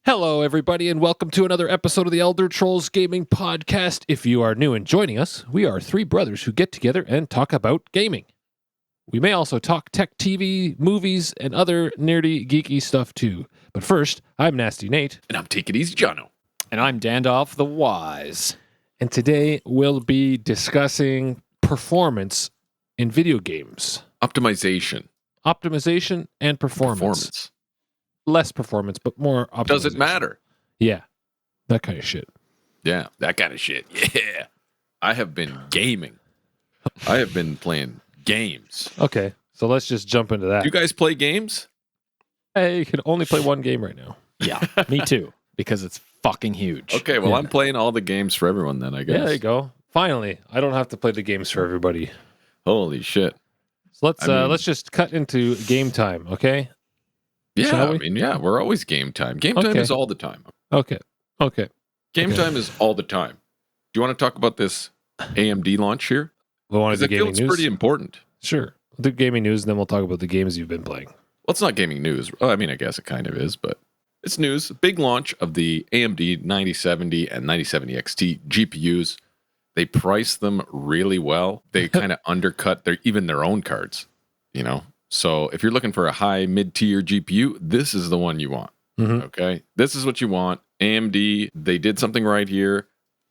Hello, everybody, and welcome to another episode of the Elder Trolls Gaming Podcast. If you are new and joining us, we are three brothers who get together and talk about gaming. We may also talk tech, TV, movies, and other nerdy, geeky stuff too. But first, I'm Nasty Nate. And I'm Take It Easy Jono. And I'm Dandolph the Wise. And today we'll be discussing performance in video games. Optimization And performance. Less performance, but more optimization. Does it matter? Yeah. That kind of shit. Yeah, that kind of shit. Yeah. I have been gaming. I have been playing games. Okay, so let's just jump into that. Do you guys play games? I can only play one game right now. Yeah, me too, because it's fucking huge. Okay, well, I'm playing all the games for everyone then, I guess. Yeah, there you go. Finally, I don't have to play the games for everybody. Holy shit. So let's just cut into game time, okay? Yeah, we're always game time. Game time is all the time. Okay. Game time is all the time. Do you want to talk about this AMD launch here? Because it feels pretty important. Sure. We'll do gaming news, and then we'll talk about the games you've been playing. Well, it's not gaming news. Well, I mean, I guess it kind of is, but it's news. Big launch of the AMD 9070 and 9070 XT GPUs. They price them really well. They kind of undercut their own cards, you know? So if you're looking for a high mid-tier GPU, this is the one you want. Mm-hmm. Okay? This is what you want. AMD, they did something right here.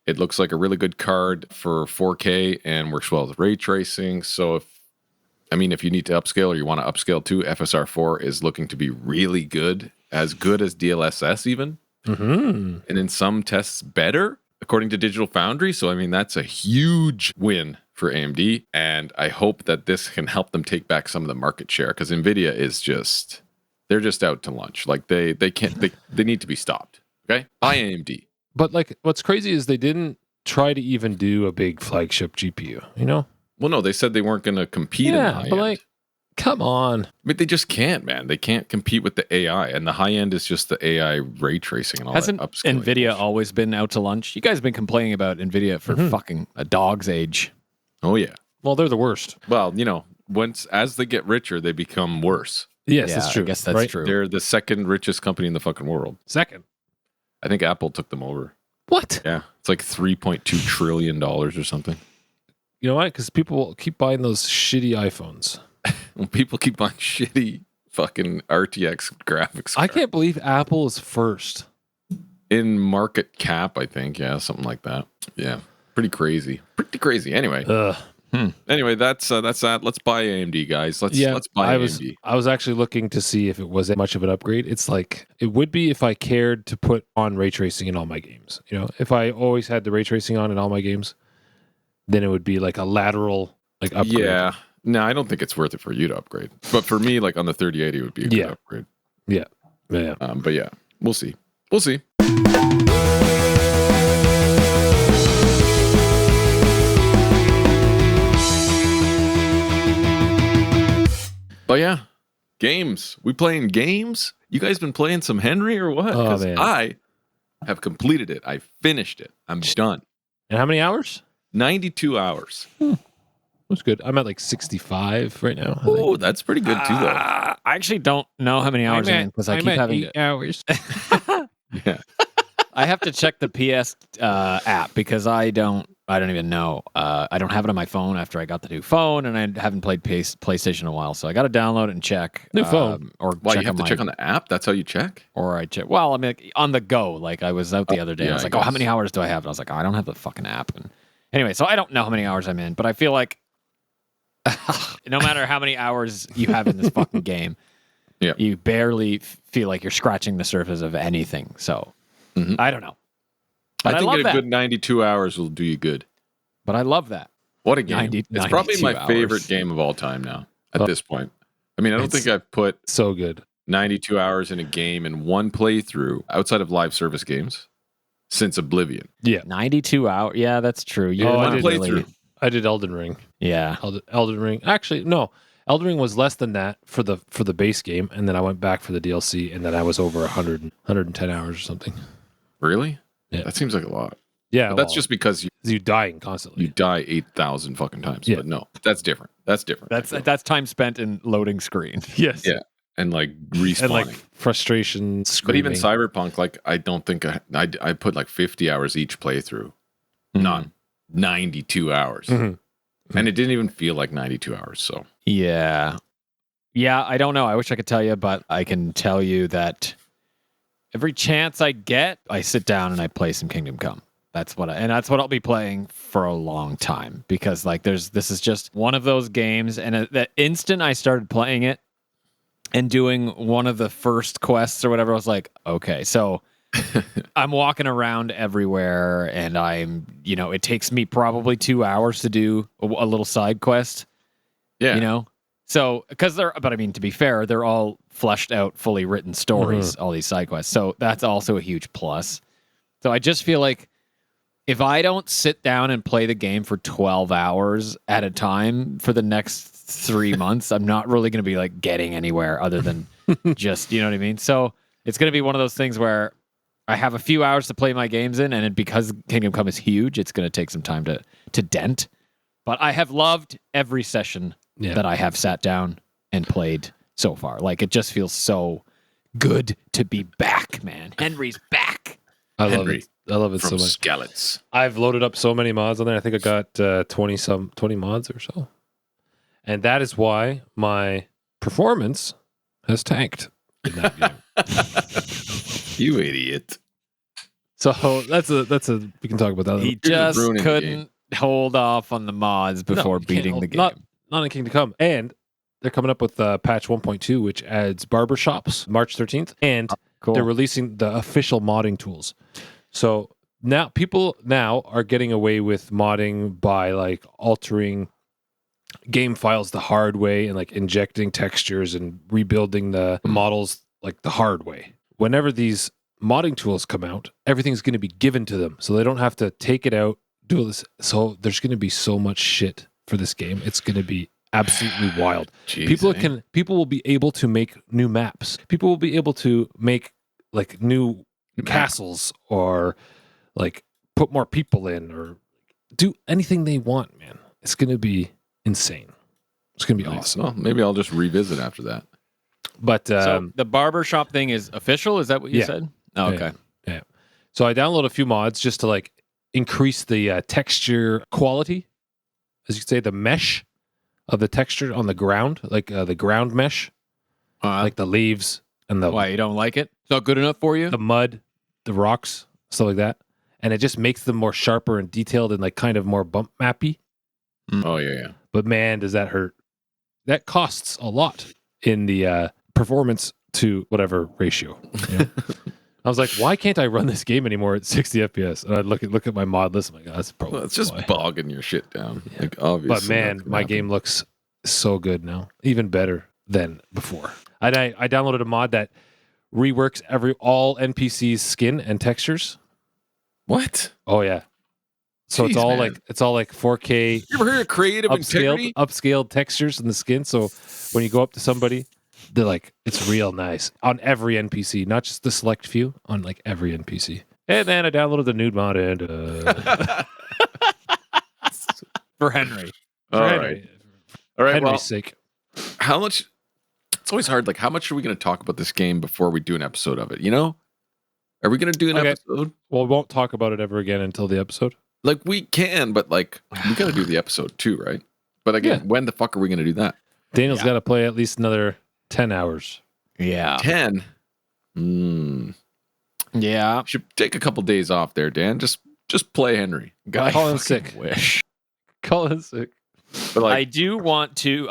It looks like a really good card for 4K and works well with ray tracing. So if you need to upscale or you want to upscale too, FSR4 is looking to be really good as DLSS even. Mm-hmm. And in some tests better, according to Digital Foundry. So, that's a huge win for AMD. And I hope that this can help them take back some of the market share because NVIDIA is they're just out to lunch. Like they need to be stopped. Okay? Buy AMD. But what's crazy is they didn't try to even do a big flagship GPU, you know? Well, no, they said they weren't going to compete in the high end. Come on. But they just can't, man. They can't compete with the AI. And the high end is just the AI ray tracing and all Hasn't that upscaling. NVIDIA always been out to lunch? You guys have been complaining about NVIDIA for fucking a dog's age. Oh, yeah. Well, they're the worst. Well, as they get richer, they become worse. Yes, that's true. I guess that's true. They're the second richest company in the fucking world. Second. I think Apple took them over. What? Yeah. It's like $3.2 trillion or something. You know why? Because people keep buying those shitty iPhones. Well, people keep buying shitty fucking RTX graphics cards. I can't believe Apple is first. In market cap, I think. Yeah, something like that. Yeah. Pretty crazy. Anyway. Anyway, that's that. Let's buy AMD, guys. Let's buy AMD. I was actually looking to see if it was much of an upgrade. It's like it would be if I cared to put on ray tracing in all my games. You know, if I always had the ray tracing on in all my games, then it would be like a lateral upgrade. Yeah. No, I don't think it's worth it for you to upgrade. But for me, on the 3080 would be a good upgrade. Yeah. But yeah, we'll see. But yeah, games. We playing games? You guys been playing some Henry or what? Because I have completed it. I finished it. I'm done. And how many hours? 92 hours. That's good. I'm at 65 right now. Oh, that's pretty good too, though. I actually don't know how many hours I'm in because I keep having 8 hours. Yeah. I have to check the PS app because I don't even know. I don't have it on my phone after I got the new phone, and I haven't played PlayStation in a while, so I got to download it and check. New phone. Or why, you have to check on the app? That's how you check? Or I check. Well, on the go. I was out the other day. I was like, how many hours do I have? And I was like, I don't have the fucking app. And anyway, so I don't know how many hours I'm in, but I feel like no matter how many hours you have in this fucking game, you barely feel like you're scratching the surface of anything. So I don't know. But I think a good 92 hours will do you good. But I love that. What a game. It's probably my favorite game of all time now at this point. I don't think I've put so good 92 hours in a game in one playthrough outside of live service games since Oblivion. Yeah. 92 hours. Yeah, that's true. One playthrough. I did Elden Ring. Yeah. Elden Ring. Actually, no. Elden Ring was less than that for the base game, and then I went back for the DLC, and then I was over 110 hours or something. Really? Yeah. That seems like a lot. Yeah. But that's just because you're dying constantly. You die 8,000 fucking times. Yeah. But no, that's different. That's different. That's time spent in loading screen. Yes. Yeah. and like respawning. And like frustration, but screaming. even Cyberpunk, like I don't think I put like 50 hours each playthrough, not 92 hours. And it didn't even feel like 92 hours. So Yeah. I don't know. I wish I could tell you, but I can tell you that every chance I get, I sit down and I play some Kingdom Come. That's what I'll be playing for a long time, because like this is just one of those games, and the instant I started playing it and doing one of the first quests or whatever, I was like, okay, so I'm walking around everywhere, and it takes me probably 2 hours to do a little side quest. yeah, So but I mean, to be fair, they're all fleshed out, fully written stories, all these side quests. So that's also a huge plus. So I just feel like if I don't sit down and play the game for 12 hours at a time for the next 3 months, I'm not really going to be like getting anywhere other than just, you know what I mean? So it's going to be one of those things where I have a few hours to play my games in, and because Kingdom Come is huge, it's going to take some time to dent. But I have loved every session that I have sat down and played so far. Like, it just feels so good to be back, man. Henry's back. I love it. I love it so from much. Skeleton. I've loaded up so many mods on there. I think I got 20 mods or so. And that is why my performance has tanked in that game. You idiot. So that's a we can talk about that. He just couldn't hold off on the mods before beating the game. Not in Kingdom Come. And they're coming up with patch 1.2, which adds barbershops March 13th. And they're releasing the official modding tools. So now people are getting away with modding by like altering game files the hard way and like injecting textures and rebuilding the models like the hard way. Whenever these modding tools come out, everything's going to be given to them. So they don't have to take it out, do this. So there's going to be so much shit for this game. It's going to be absolutely wild. Jeez, people will be able to make new maps. People will be able to make like new castles, or like put more people in, or do anything they want, man. It's going to be insane. It's going to be awesome. Well, maybe I'll just revisit after that. But so the barbershop thing is official? Is that what you said? Oh, okay. Yeah. So I downloaded a few mods just to like increase the texture quality, as you could say, the mesh of the texture on the ground, like the ground mesh, like the leaves and the... Why, you don't like it? It's not good enough for you? The mud, the rocks, stuff like that. And it just makes them more sharper and detailed and like kind of more bump mappy. Oh, yeah. But man, does that hurt. That costs a lot in the performance to whatever ratio. You know? I was like, why can't I run this game anymore at 60 FPS? And I look at my mod list. I'm like, that's probably it's just bogging your shit down. Yeah. Like, obviously. But man, my game looks so good now, even better than before. And I downloaded a mod that reworks all NPCs' skin and textures. What? Oh yeah. So it's all like 4K. You ever heard of creative integrity? Upscaled textures in the skin. So when you go up to somebody, they're like, it's real nice on every NPC, not just the select few, on like every NPC. And then I downloaded the nude mod and for Henry. All right. Henry's sake. How much? It's always hard. Like, how much are we going to talk about this game before we do an episode of it? You know, are we going to do an episode? Well, we won't talk about it ever again until the episode. Like, we can, but like, we got to do the episode too, right? But again, when the fuck are we going to do that? Daniel's got to play at least another 10 hours. Yeah. 10? Yeah. Should take a couple days off there, Dan. Just play Henry. Call in sick. Call in sick. But like, I do want to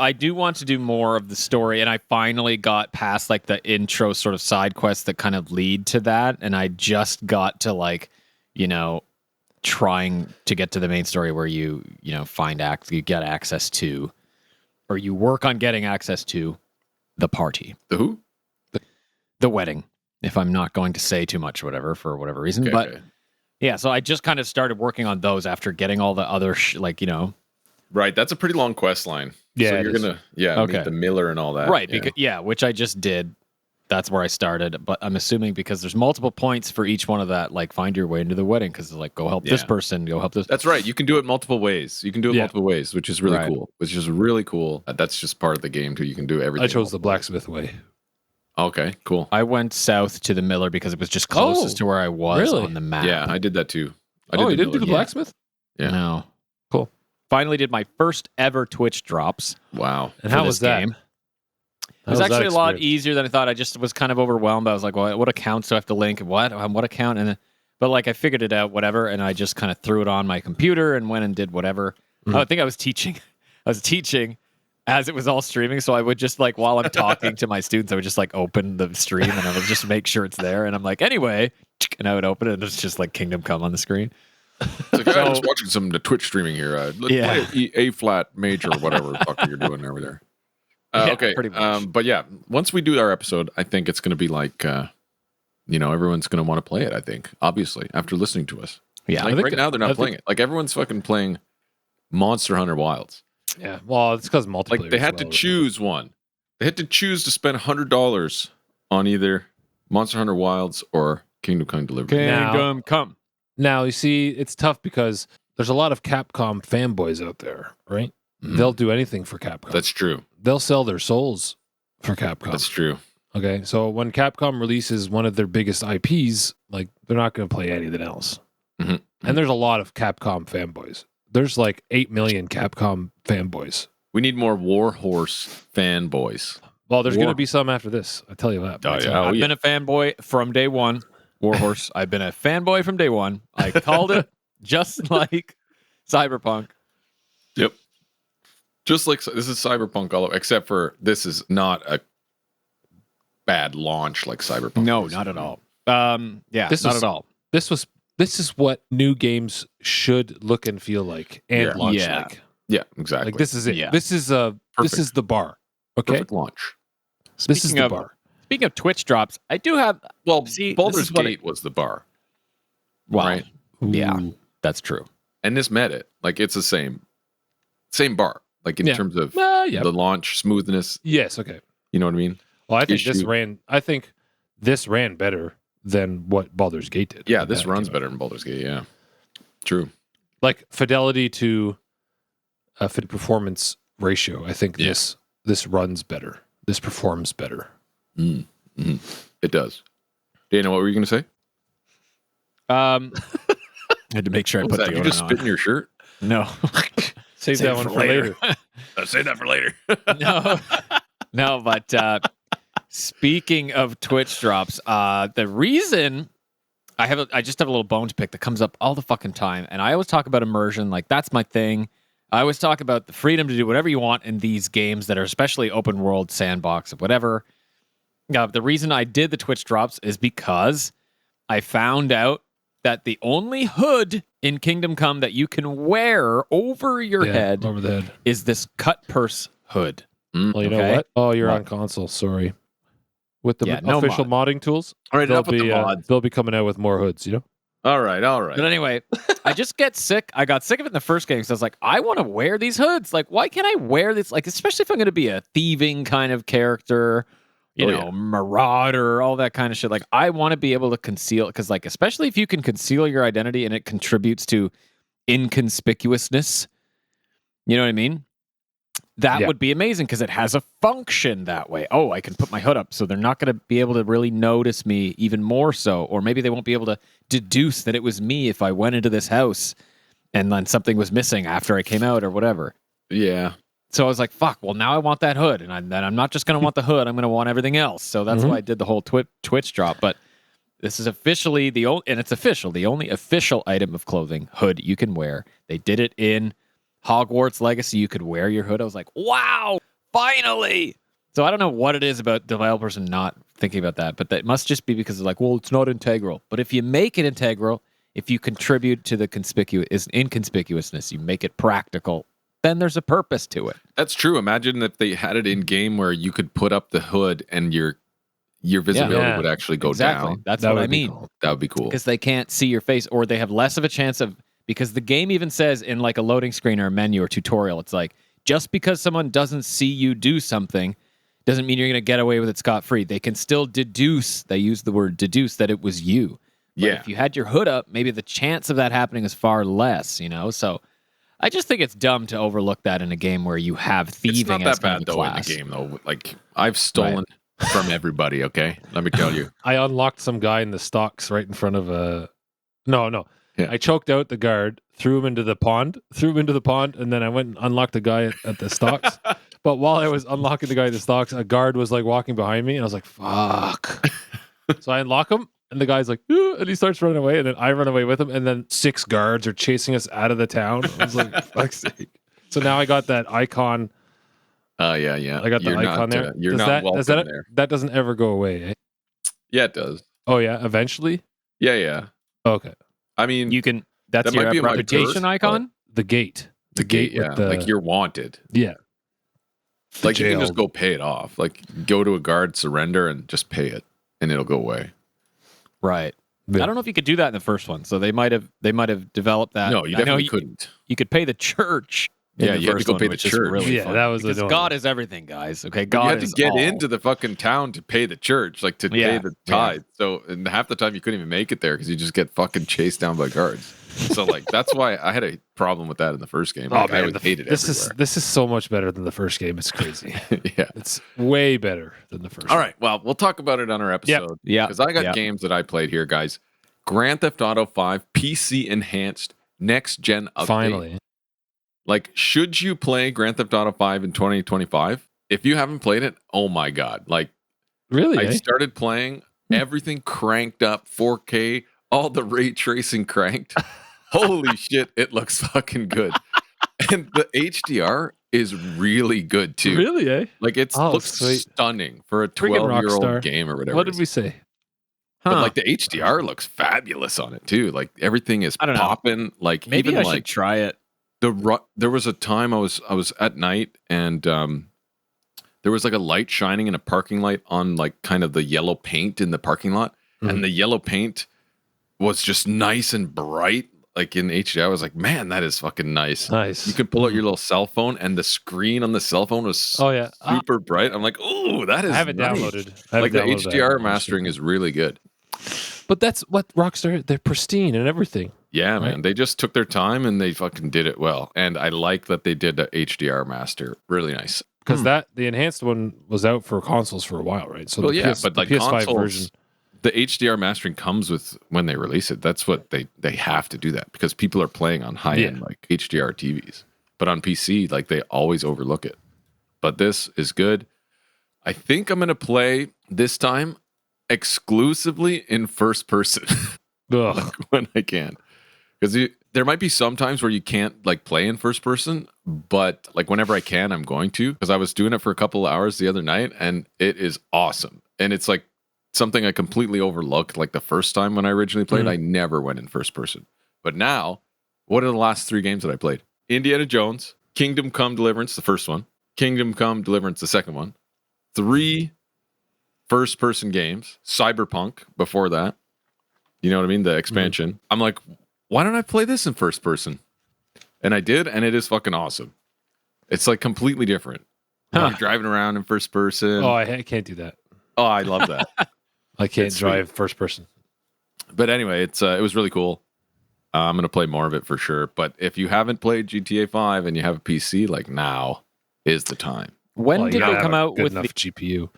do more of the story, and I finally got past like the intro sort of side quests that kind of lead to that, and I just got to like, trying to get to the main story where you get access to, or you work on getting access to the party. The who? The wedding. If I'm not going to say too much or whatever, for whatever reason. Okay, but yeah, so I just kind of started working on those after getting all the other Right, that's a pretty long quest line. Yeah, so you're gonna meet the miller and all that. Right, which I just did. That's where I started. But I'm assuming because there's multiple points for each one of that, like find your way into the wedding, because like go help this person, go help this. That's right. You can do it multiple ways. Multiple ways, which is really cool. Which is really cool. That's just part of the game too. You can do everything. I chose the blacksmith way. Okay, cool. I went south to the Miller because it was just closest to where I was really? on the map. Yeah, I did that too. I You the didn't do the Miller. blacksmith? Yeah. No. Cool. Finally did my first ever Twitch drops. Wow. And for how this was that? game. How It was that actually a lot experience? easier than I thought. I just was kind of overwhelmed. I was like, well, what accounts do I have to link? What account? But like I figured it out, whatever, and I just kind of threw it on my computer and went and did whatever. I think I was teaching. I was teaching as it was all streaming, so I would just like while I'm talking to my students, I would just like open the stream and I would just make sure it's there. And I'm like, anyway, and I would open it and it's just like Kingdom Come on the screen. It's like, I'm just watching some Twitch streaming here. Let's play A flat major or whatever the fuck you're doing over there. Okay, pretty much. but yeah, once we do our episode, I think it's going to be like, everyone's going to want to play it. I think, obviously, after listening to us. Yeah, Like right now, they're not playing it. Like everyone's fucking playing Monster Hunter Wilds. Yeah. Well, it's because multiplayer. Like they had to choose one. They had to choose to spend $100 on either Monster Hunter Wilds or Kingdom Come Deliverance. Kingdom Come. Now, you see, it's tough because there's a lot of Capcom fanboys out there, right? Mhm. They'll do anything for Capcom. That's true. They'll sell their souls for Capcom. That's true. Okay, so when Capcom releases one of their biggest IPs, like they're not going to play anything else. Mhm. And there's a lot of Capcom fanboys. There's like 8 million Capcom fanboys. We need more Warhorse fanboys. Well, there's going to be some after this. I tell you that. Oh, yeah. I've been a fanboy from day one. Warhorse. I've been a fanboy from day one. I called it just like Cyberpunk. Yep. Just like this is Cyberpunk all over, except for this is not a bad launch like Cyberpunk. No, is. not at all. Yeah, This not is- at all. This is what new games should look and feel like and Yeah. launch Yeah. like. Yeah, exactly. Like this is it. Yeah. This is the bar. Okay, Perfect launch. this is Speaking the of- bar. Speaking of Twitch drops, I do have. Well, See, this Baldur's is what Gate was the bar, Well, right? Yeah. Ooh. that's true. And this met it. Like it's the same bar. Like in Yeah. terms of Yeah. the launch smoothness. Yes. Okay. You know what I mean? Well, I think Issue. this ran better than what Baldur's Gate did. Yeah, when this that runs came out. better than Baldur's Gate. Yeah, true. Like fidelity to fit performance ratio. I think Yeah. this runs better. This performs better. It does. Dana, what were you going to say? I had to make sure I What put was that? the You just spit in your shirt? No. Save Save that it one for for later. later. I'll save that for later. no, no, but speaking of Twitch drops, the reason I just have a little bone to pick that comes up all the fucking time, and I always talk about immersion, like that's my thing. I always talk about the freedom to do whatever you want in these games that are especially open world, sandbox, or whatever. The reason I did the Twitch drops is because I found out that the only hood in Kingdom Come that you can wear over your head over the head. is this cut purse hood. Well, you know Okay. what? Oh, you're What? on console. Sorry. With the Yeah, no official modding tools, All right, enough with the they'll mods. be coming out with more hoods. You know. All right. But anyway, I just get sick. I got sick of it in the first game. So I was like, I want to wear these hoods. Like, why can't I wear this? Like, especially if I'm going to be a thieving kind of character, you Oh, know, yeah. marauder, all that kind of shit. Like, I want to be able to conceal, because, like, especially if you can conceal your identity and it contributes to inconspicuousness, you know what I mean? That Yeah. would be amazing because it has a function that way. Oh, I can put my hood up so they're not going to be able to really notice me even more so. Or maybe they won't be able to deduce that it was me if I went into this house and then something was missing after I came out or whatever. Yeah. So I was like, fuck, well, now I want that hood. And then I'm not just going to want the hood. I'm going to want everything else. So that's why I did the whole Twitch drop. But this is officially the only official item of clothing, hood you can wear. They did it in Hogwarts Legacy. You could wear your hood. I was like, wow, finally. So I don't know what it is about developers and not thinking about that, but that must just be because they're like, well, it's not integral. But if you make it integral, if you contribute to the inconspicuousness, you make it practical, then there's a purpose to it. That's true. Imagine if they had it in game where you could put up the hood and your visibility Yeah. would actually go Exactly. down. That's That what I would be mean. cool. That would be cool. Because they can't see your face, or they have less of a chance of, because the game even says in like a loading screen or a menu or tutorial, it's like, just because someone doesn't see you do something doesn't mean you're going to get away with it scot-free. They can still deduce, they use the word deduce, that it was you. But Yeah. if you had your hood up, maybe the chance of that happening is far less, you know? So I just think it's dumb to overlook that in a game where you have thieving It's not as that kind bad of a though in class. the game though. Like I've stolen from everybody. Okay, let me tell you. I unlocked some guy in the stocks right in front of a. No. Yeah. I choked out the guard, threw him into the pond, and then I went and unlocked the guy at the stocks. But while I was unlocking the guy at the stocks, a guard was like walking behind me, and I was like, "Fuck!" So I unlock him, and the guy's like, "Ooh," and he starts running away, and then I run away with him, and then 6 guards are chasing us out of the town. I was like, "Fuck's sake!" So now I got that icon. Yeah. I got the icon there. You're not welcome there. That doesn't ever go away. Eh? Yeah, it does. Oh yeah, eventually. Yeah. Okay. I mean, You can. That's That your might be in my reputation purse, icon. The gate. the gate, yeah, with the, like you're wanted. yeah. Like you can jail. just go pay it off. Like go to a guard, surrender, and just pay it, and it'll go away. Right. Yeah. I don't know if you could do that in the first one. So they might have developed that. No, you I know definitely couldn't. You could pay the church. in Yeah, the you had to first go one, pay the which is church. Really Yeah, fun, that was because annoying. God is everything, guys. Okay, But God you had to is get all. into the fucking town to pay the church, like to Yeah, pay the tithe. So, and half the time you couldn't even make it there because you just get fucking chased down by guards. So, like, that's why I had a problem with that in the first game. Like, I would hate it this everywhere. is so much better than the first game. It's crazy. Yeah. It's way better than the first. All right. Well, we'll talk about it on our episode. Yeah, Because I got yeah. games that I played here, guys. Grand Theft Auto 5 PC enhanced next gen update. Finally. Like, should you play Grand Theft Auto 5 in 2025? If you haven't played it, oh my God. Like, Really? I started playing, everything cranked up, 4K, all the ray tracing cranked. Holy shit, it looks fucking good. And the HDR is really good too. Really, eh? Like it Oh, looks sweet. stunning for a Friggin' 12-year-old Rockstar. game or whatever. What it did is. we say? But Huh. like the HDR looks fabulous on it too. Like everything is I don't know. popping. Like Maybe even I like should try it. there was a time I was at night and there was like a light shining in a parking light on like kind of the yellow paint in the parking lot, and the yellow paint was just nice and bright. Like in HDR, I was like, man, that is fucking nice. Nice. You could pull out your little cell phone, and the screen on the cell phone was Oh yeah. super bright. I'm like, oh, that is. I have it nice. downloaded. I have Like it the downloaded. HDR mastering is really good. But that's what Rockstar. They're pristine and everything. Yeah, Right. man. They just took their time and they fucking did it well. And I like that they did the HDR master. Really nice. Because the enhanced one was out for consoles for a while, right? So Well, the yeah, PS, but the like PS5 consoles, version. the HDR mastering comes with when they release it. That's what they have to do that because people are playing on high end like HDR TVs. But on PC, like they always overlook it. But this is good. I think I'm gonna play this time exclusively in first person Ugh. when I can. Because there might be some times where you can't like play in first person, but like whenever I can, I'm going to. Because I was doing it for a couple of hours the other night, and it is awesome. And it's like something I completely overlooked. Like the first time when I originally played, I never went in first person. But now, what are the last 3 games that I played? Indiana Jones, Kingdom Come Deliverance, the first one, Kingdom Come Deliverance, the second one, 3 first person games, Cyberpunk before that. You know what I mean? The expansion. I'm like, why don't I play this in first person? And I did, and it is fucking awesome. It's like completely different. You're driving around in first person. Oh, I can't do that. Oh, I love that. I can't It's drive first person. But anyway, it was really cool. I'm gonna play more of it for sure. But if you haven't played GTA 5 and you have a PC, like now is the time. When Well, you did gotta they have come a out good with enough GPU?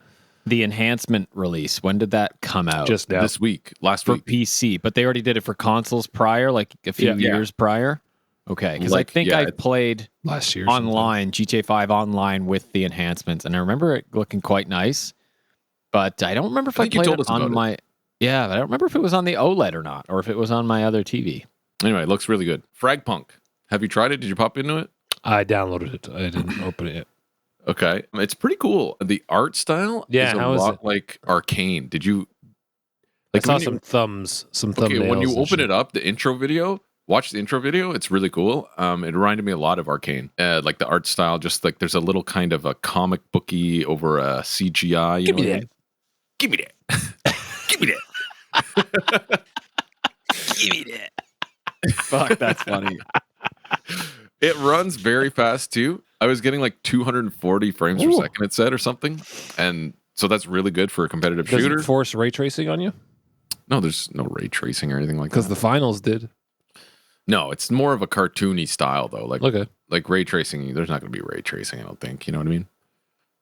the enhancement release? When did that come out? Just now. This week, last for week. PC, but they already did it for consoles prior, like a few Yeah. years prior. Okay, because Like, I think yeah, I played last year. sometime. online GTA 5 online with the enhancements, and I remember it looking quite nice. But I don't remember if I I, think you played told it us about on it. my. Yeah, but I don't remember if it was on the OLED or not, or if it was on my other TV. Anyway, it looks really good. FragPunk. Have you tried it? Did you pop into it? I downloaded it. I didn't open it yet. Okay. It's pretty cool. The art style Yeah, is a how is lot it? like Arcane. Did you I saw when some you- thumbs, some Okay, thumbnails. when you and open shit. it up, the intro video, watch the intro video. It's really cool. It reminded me a lot of Arcane. Like the art style, just like there's a little kind of a comic booky over a CGI. You Give know me what I that. mean? Give me that. Give me that. Give me that. Fuck, that's funny. It runs very fast too. I was getting like 240 frames per Ooh. second, it said, or something. And so that's really good for a competitive Does shooter. it force ray tracing on you? No, there's no ray tracing or anything like Because that. the finals did. No, it's more of a cartoony style though. Like Okay. like ray tracing, there's not going to be ray tracing, I don't think. You know what I mean?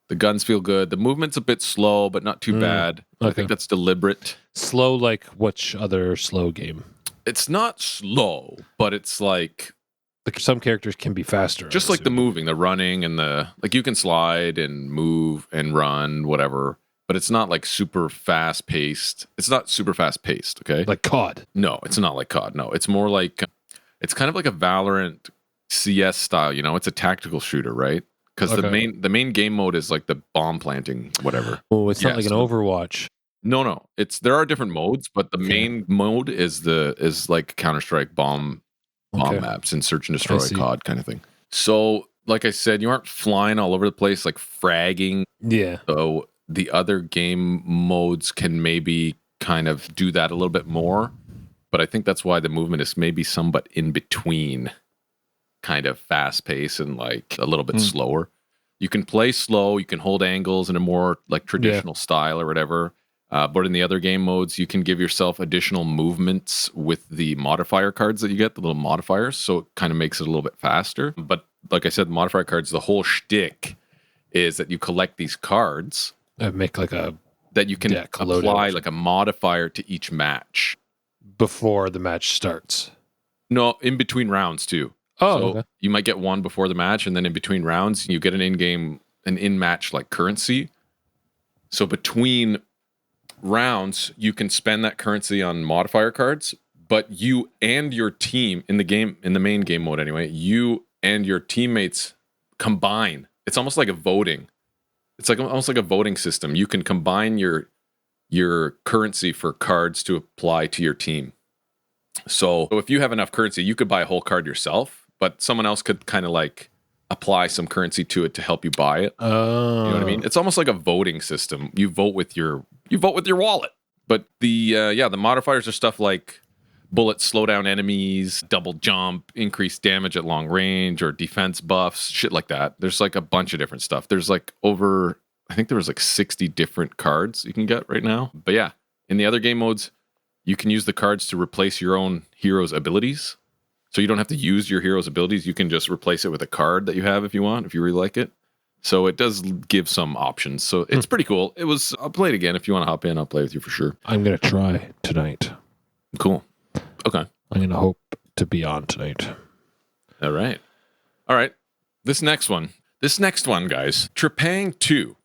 The guns feel good. The movement's a bit slow, but not too bad. I Okay. think that's deliberate. Slow like which other slow game? It's not slow, but it's like Like some characters can be faster. just I like the assume. moving, the running, and the like. You can slide and move and run, whatever. But it's not like super fast paced. It's not super fast paced. Okay. Like COD. No, it's not like COD. No, it's more like it's kind of like a Valorant CS style. You know, it's a tactical shooter, right? Because Okay. the main game mode is like the bomb planting, whatever. Oh, it's not Yeah, like an so- Overwatch. No. There are different modes, but the Okay. main mode is like Counter-Strike bomb Okay. maps and search and destroy see. COD kind of thing. So, like I said, you aren't flying all over the place like fragging. Yeah. So the other game modes can maybe kind of do that a little bit more. But I think that's why the movement is maybe somewhat in between kind of fast pace and like a little bit slower. You can play slow, you can hold angles in a more like traditional style or whatever. But in the other game modes, you can give yourself additional movements with the modifier cards that you get, the little modifiers. So it kind of makes it a little bit faster. But like I said, the modifier cards, the whole shtick is that you collect these cards Make like a that you can deck loadout. apply like a modifier to each match. before the match starts. No, in between rounds too. Oh, So okay. you might get one before the match, and then in between rounds, you get an in-match like currency. So between rounds, you can spend that currency on modifier cards, but you and your team in the main game mode anyway, you and your teammates combine. It's almost like a voting. It's like almost like a voting system. You can combine your currency for cards to apply to your team. So if you have enough currency, you could buy a whole card yourself, but someone else could kind of like apply some currency to it to help you buy it. Oh. You know what I mean? It's almost like a voting system. You vote with your wallet. But the modifiers are stuff like bullets slow down enemies, double jump, increase damage at long range, or defense buffs, shit like that. There's like a bunch of different stuff. There's like I think there was like 60 different cards you can get right now. But yeah, in the other game modes, you can use the cards to replace your own hero's abilities. So you don't have to use your hero's abilities. You can just replace it with a card that you have if you want, if you really like it. So it does give some options. So it's pretty cool. I'll play it again. If you want to hop in, I'll play with you for sure. I'm going to try tonight. Cool. Okay. I'm going to hope to be on tonight. All right. This next one, guys. Trepang 2.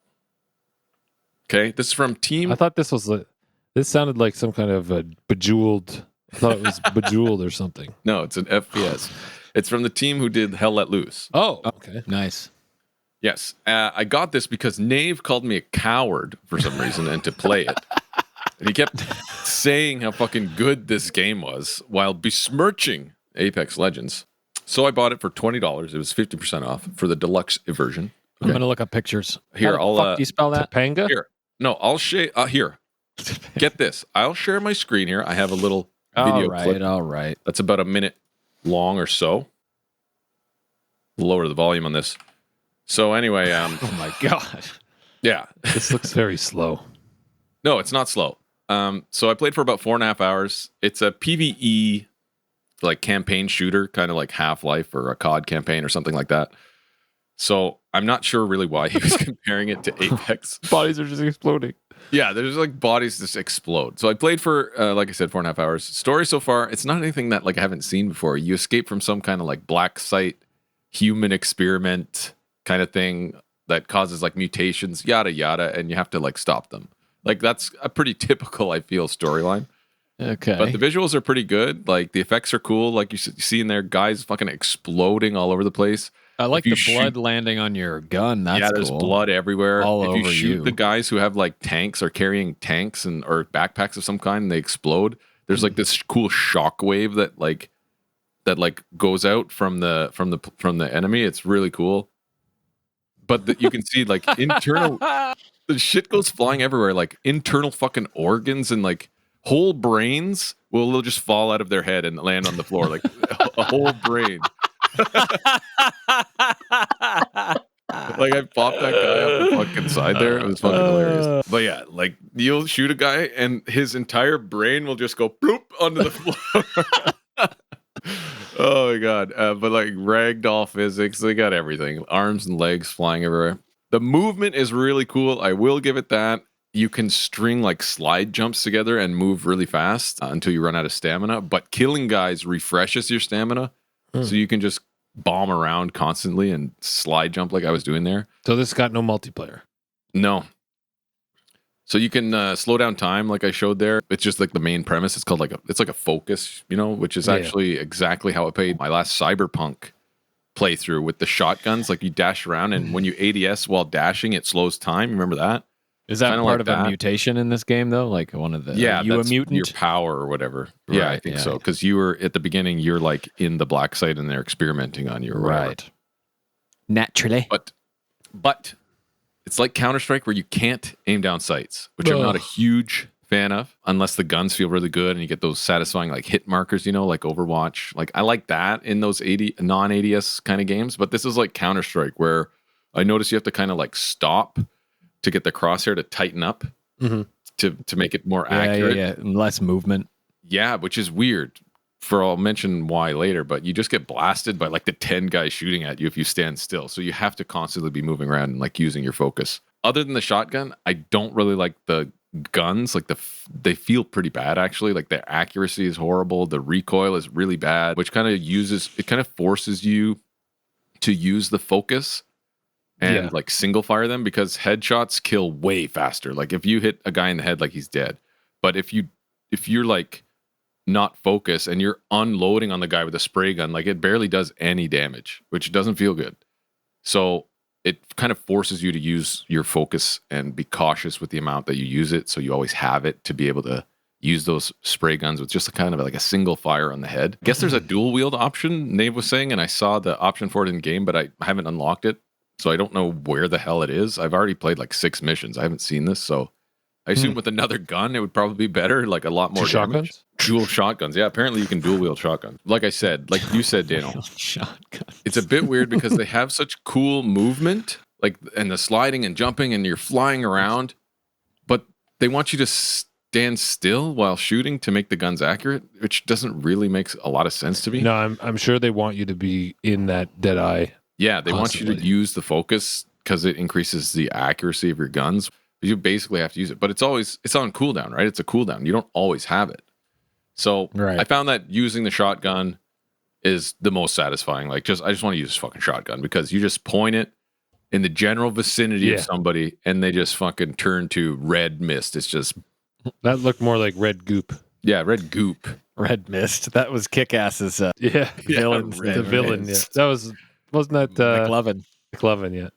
Okay. This is from Team. I thought this sounded like some kind of a Bejeweled. I thought it was Bejeweled or something. No, it's an FPS. It's from the team who did Hell Let Loose. Oh, okay. Nice. Yes. I got this because Nave called me a coward for some reason and to play it. And he kept saying how fucking good this game was while besmirching Apex Legends. So I bought it for $20. It was 50% off for the deluxe version. I'm going to look up pictures. Here, How the fuck do you spell that? Topanga? Here. No, I'll share. Here. Get this. I'll share my screen here. I have a little video clip. All right. That's about a minute long or so. Lower the volume on this. So anyway, Oh my God. yeah. This looks very slow. No, it's not slow. So I played for about 4.5 hours. It's a PvE like campaign shooter, kind of like Half-Life or a COD campaign or something like that. So I'm not sure really why he was comparing it to Apex. Bodies are just exploding. Yeah, there's like bodies just explode. So I played for, like I said, 4.5 hours. Story so far, it's not anything that like I haven't seen before. You escape from some kind of like black site human experiment kind of thing that causes like mutations, yada yada, and you have to like stop them. Like that's a pretty typical, I feel, storyline. Okay. But the visuals are pretty good. Like the effects are cool. Like you see in there, guys fucking exploding all over the place. I like if the you blood landing on your gun. That's yeah, there's cool. blood everywhere. All if you over shoot you. the guys who have like tanks or carrying tanks or backpacks of some kind and they explode, there's like this cool shock wave that goes out from the enemy. It's really cool. But you can see like internal the shit goes flying everywhere, like internal fucking organs and like whole brains will just fall out of their head and land on the floor, like a whole brain. Like I popped that guy up the fucking side there. It was fucking hilarious. But yeah, like you'll shoot a guy and his entire brain will just go bloop onto the floor. Oh my god. But like ragdoll physics, they got everything. Arms and legs flying everywhere. The movement is really cool. I will give it that. You can string like slide jumps together and move really fast until you run out of stamina. But killing guys refreshes your stamina. So you can just bomb around constantly and slide jump like I was doing there. So this got no multiplayer. No. So you can slow down time like I showed there. It's just like the main premise. It's called it's like a focus, which is actually exactly how I played my last Cyberpunk playthrough with the shotguns. Like you dash around and when you ADS while dashing, it slows time. Remember that? Is that Kinda part like of that. a mutation in this game though? Like one of the Yeah, are you a that's mutant? your power or whatever. Yeah, I Right, think yeah. so. Because you were at the beginning, you're like in the black site and they're experimenting on you or whatever. Right. Naturally. But it's like Counter-Strike where you can't aim down sights, which I'm not a huge fan of, unless the guns feel really good and you get those satisfying like hit markers, like Overwatch. Like I like that in those non-ADS kind of games, but this is like Counter-Strike where I notice you have to kind of like stop to get the crosshair to tighten up to make it more accurate. Yeah. Less movement. Yeah, which is weird. I'll mention why later, but you just get blasted by like the 10 guys shooting at you if you stand still. So you have to constantly be moving around and like using your focus. Other than the shotgun, I don't really like the guns. Like they feel pretty bad actually. Like their accuracy is horrible. The recoil is really bad, which kind of forces you to use the focus and like single fire them because headshots kill way faster. Like if you hit a guy in the head, like he's dead. But if you're like not focused and you're unloading on the guy with a spray gun, like it barely does any damage, which doesn't feel good. So it kind of forces you to use your focus and be cautious with the amount that you use it. So you always have it to be able to use those spray guns with just a kind of like a single fire on the head. I guess there's a dual wield option, Nave was saying, and I saw the option for it in game, but I haven't unlocked it. So I don't know where the hell it is. I've already played like 6 missions. I haven't seen this. So I assume with another gun, it would probably be better, like a lot more damage. Shotguns? Dual shotguns. Yeah, apparently you can dual wield shotguns. Like I said, like you said, Daniel, Shotguns. it's a bit weird because they have such cool movement, like and the sliding and jumping and you're flying around, but they want you to stand still while shooting to make the guns accurate, which doesn't really make a lot of sense to me. No, I'm sure they want you to be in that dead eye. Yeah, they want you to constantly. use the focus because it increases the accuracy of your guns. You basically have to use it, but it's on cooldown, right? It's a cooldown. You don't always have it. So Right. I found that using the shotgun is the most satisfying. Like I just want to use this fucking shotgun because you just point it in the general vicinity of somebody and they just fucking turn to red mist. It's just That looked more like red goop. red goop. Red Mist. That was Kick-Ass's Yeah, villain. the villain. Yeah. That wasn't that McLovin. McLovin yet?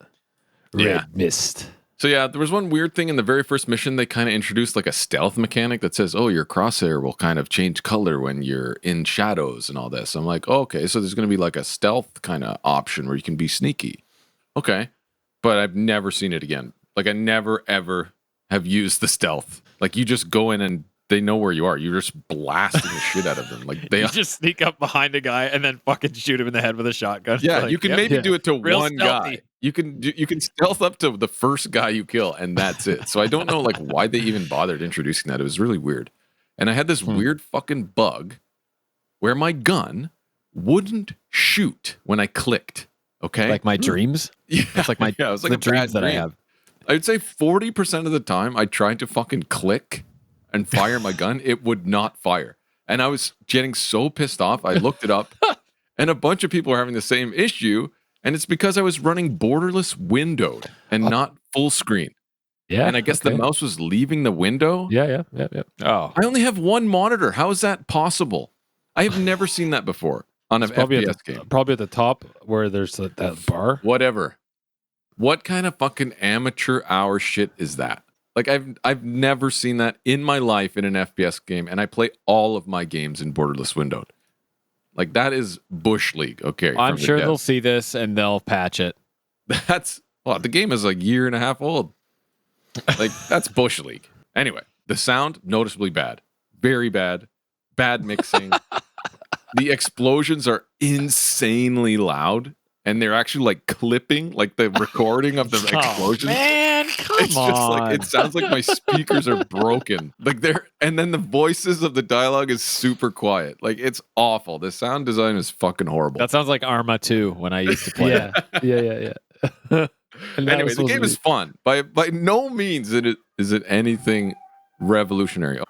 Red Mist. So yeah, there was one weird thing in the very first mission. They kind of introduced like a stealth mechanic that says, oh, your crosshair will kind of change color when you're in shadows and all this. I'm like, oh, okay, so there's going to be like a stealth kind of option where you can be sneaky. Okay, but I've never seen it again. Like I never, ever have used the stealth. Like you just go in and they know where you are. You're just blasting the shit out of them. Like they You just sneak up behind a guy and then fucking shoot him in the head with a shotgun. Yeah, Like, you can yep. maybe do it to Real one stealthy. guy. You can stealth up to the first guy you kill, and that's it. So I don't know like why they even bothered introducing that. It was really weird. And I had this weird fucking bug where my gun wouldn't shoot when I clicked. Okay, Like my dreams. yeah, It's like it was like the a bad dreams that I dream. have. I'd say 40% of the time I tried to fucking click and fire my gun, it would not fire. And I was getting so pissed off. I looked it up, and a bunch of people are having the same issue. And it's because I was running borderless windowed and not full screen. Yeah. And I guess the mouse was leaving the window. Yeah. Oh. I only have one monitor. How is that possible? I have never seen that before on an FPS game. Probably at the top where there's that bar. Whatever. What kind of fucking amateur hour shit is that? Like I've never seen that in my life in an FPS game, and I play all of my games in borderless windowed. Like that is Bush League. Okay, I'm sure devs. they'll see this and they'll patch it. The game is like a year and a half old. Like that's Bush League. Anyway, the sound noticeably bad, very bad, bad mixing. The explosions are insanely loud, and they're actually like clipping, like the recording of the explosions. Man, come It's just on. like it sounds like my speakers are broken. Like and then the voices of the dialogue is super quiet. Like it's awful. The sound design is fucking horrible. That sounds like Arma 2 when I used to play. Yeah. And that Anyway, was the supposed game to is fun. By no means is it anything revolutionary. Oh,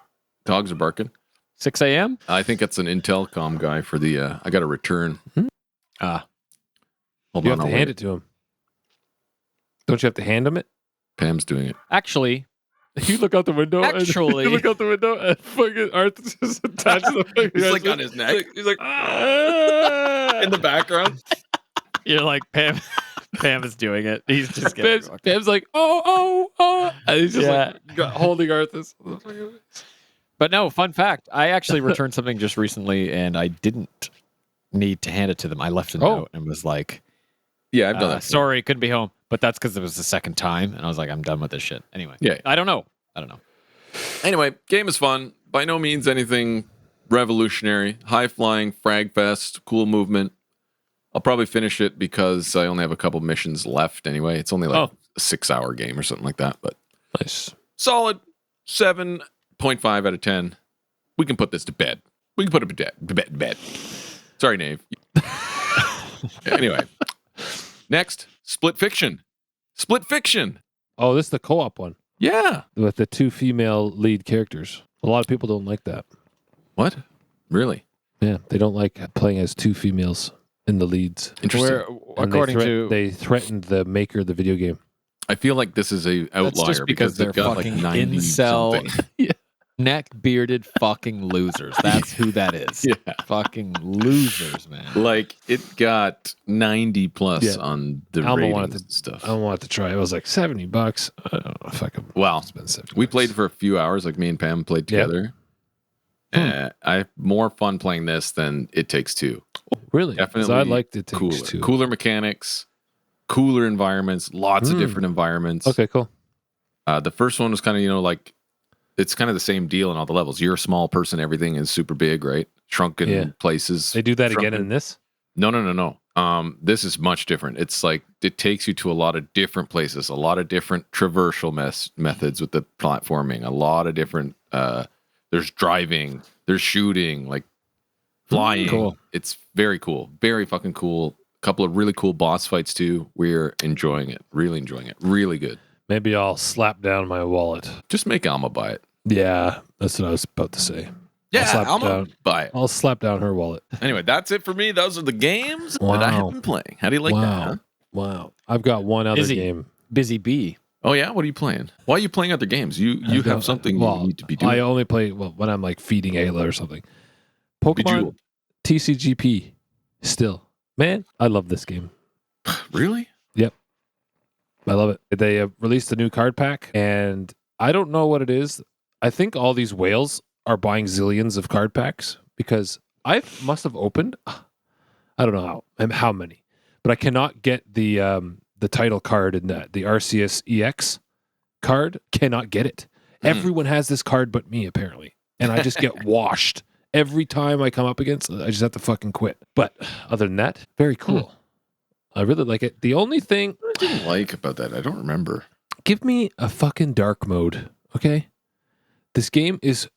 dogs are barking. 6 a.m. I think it's an Intelcom guy for the. I got a return. Ah, Hold You on, have to I'll hand wait. it to him. Don't you have to hand him it? Pam's doing it. actually, You look out the window. Actually- you look out the window, and fucking Arthur's just attached to the fucking. He's like husband. on his neck. He's like Ah! in the background. you're like Pam. Pam is doing it. He's just getting Pam's like, oh, and he's just Yeah. holding Arthur's. But no, fun fact. I actually returned something just recently, and I didn't need to hand it to them. I left a note and was like, Yeah, I've done that. sorry, couldn't be home. But that's because it was the second time, and I was like, I'm done with this shit. Anyway, Yeah. I don't know. Anyway, game is fun. By no means anything revolutionary. High flying, frag fest, cool movement. I'll probably finish it because I only have a couple missions left anyway. It's only like a 6-hour game or something like that. But Nice. solid 7.5 out of 10. We can put this to bed. We can put it to bed. Sorry, Nave. Anyway, next, Split Fiction. Split Fiction. Oh, this is the co-op one Yeah. with the 2 female lead characters. A lot of people don't like that. What? Really? Yeah, they don't like playing as 2 females in the leads. Interesting. And they threatened the maker of the video game. I feel like this is a outlier That's just because they're they've got fucking like 90 incel, something. neck bearded fucking losers. That's who that is. Yeah. Fucking losers, man. Like it got 90 plus Yeah. on the Alma ratings wanted and stuff. I don't want to try. It was like $70. I don't know if I could Well, spend $70. we played for a few hours, like me and Pam played Yep. together. I have more fun playing this than It Takes Two. Really? 'Cause Definitely I liked It Takes Cooler. Two. Cooler mechanics, cooler environments, lots of different environments. Okay, cool. The first one was kind of, like, it's kind of the same deal in all the levels. You're a small person, everything is super big, right? Shrunken places. They do that again Shrunken- in this? No. This is much different. It's like it takes you to a lot of different places, a lot of different traversal methods with the platforming, a lot of different. There's driving, there's shooting, like flying. Cool. It's very cool, very fucking cool. A couple of really cool boss fights too. We're enjoying it, really enjoying it, really good. Maybe I'll slap down my wallet. Just make Alma buy it. Yeah, that's what I was about to say. Yeah, slap Alma down. buy it. I'll slap down her wallet. Anyway, that's it for me. Those are the games that I Wow. have been playing. How do you like Wow. that? Huh? Wow. I've got one other Busy. game. Busy bee. Oh yeah, what are you playing? Why are you playing other games? You have something you need to be doing. I only play when I'm like feeding Ayla or something. Pokemon Bejeweled. TCGP. Still, man, I love this game. Really? I love it. They released a new card pack, and I don't know what it is. I think all these whales are buying zillions of card packs because I must have opened. I don't know how many, but I cannot get the title card and the RCS EX card. Cannot get it. Everyone has this card but me apparently, and I just get washed every time I come up against it. I just have to fucking quit. But other than that, very cool. I really like it. The only thing What I didn't like about that, I don't remember. give me a fucking dark mode, okay? This game is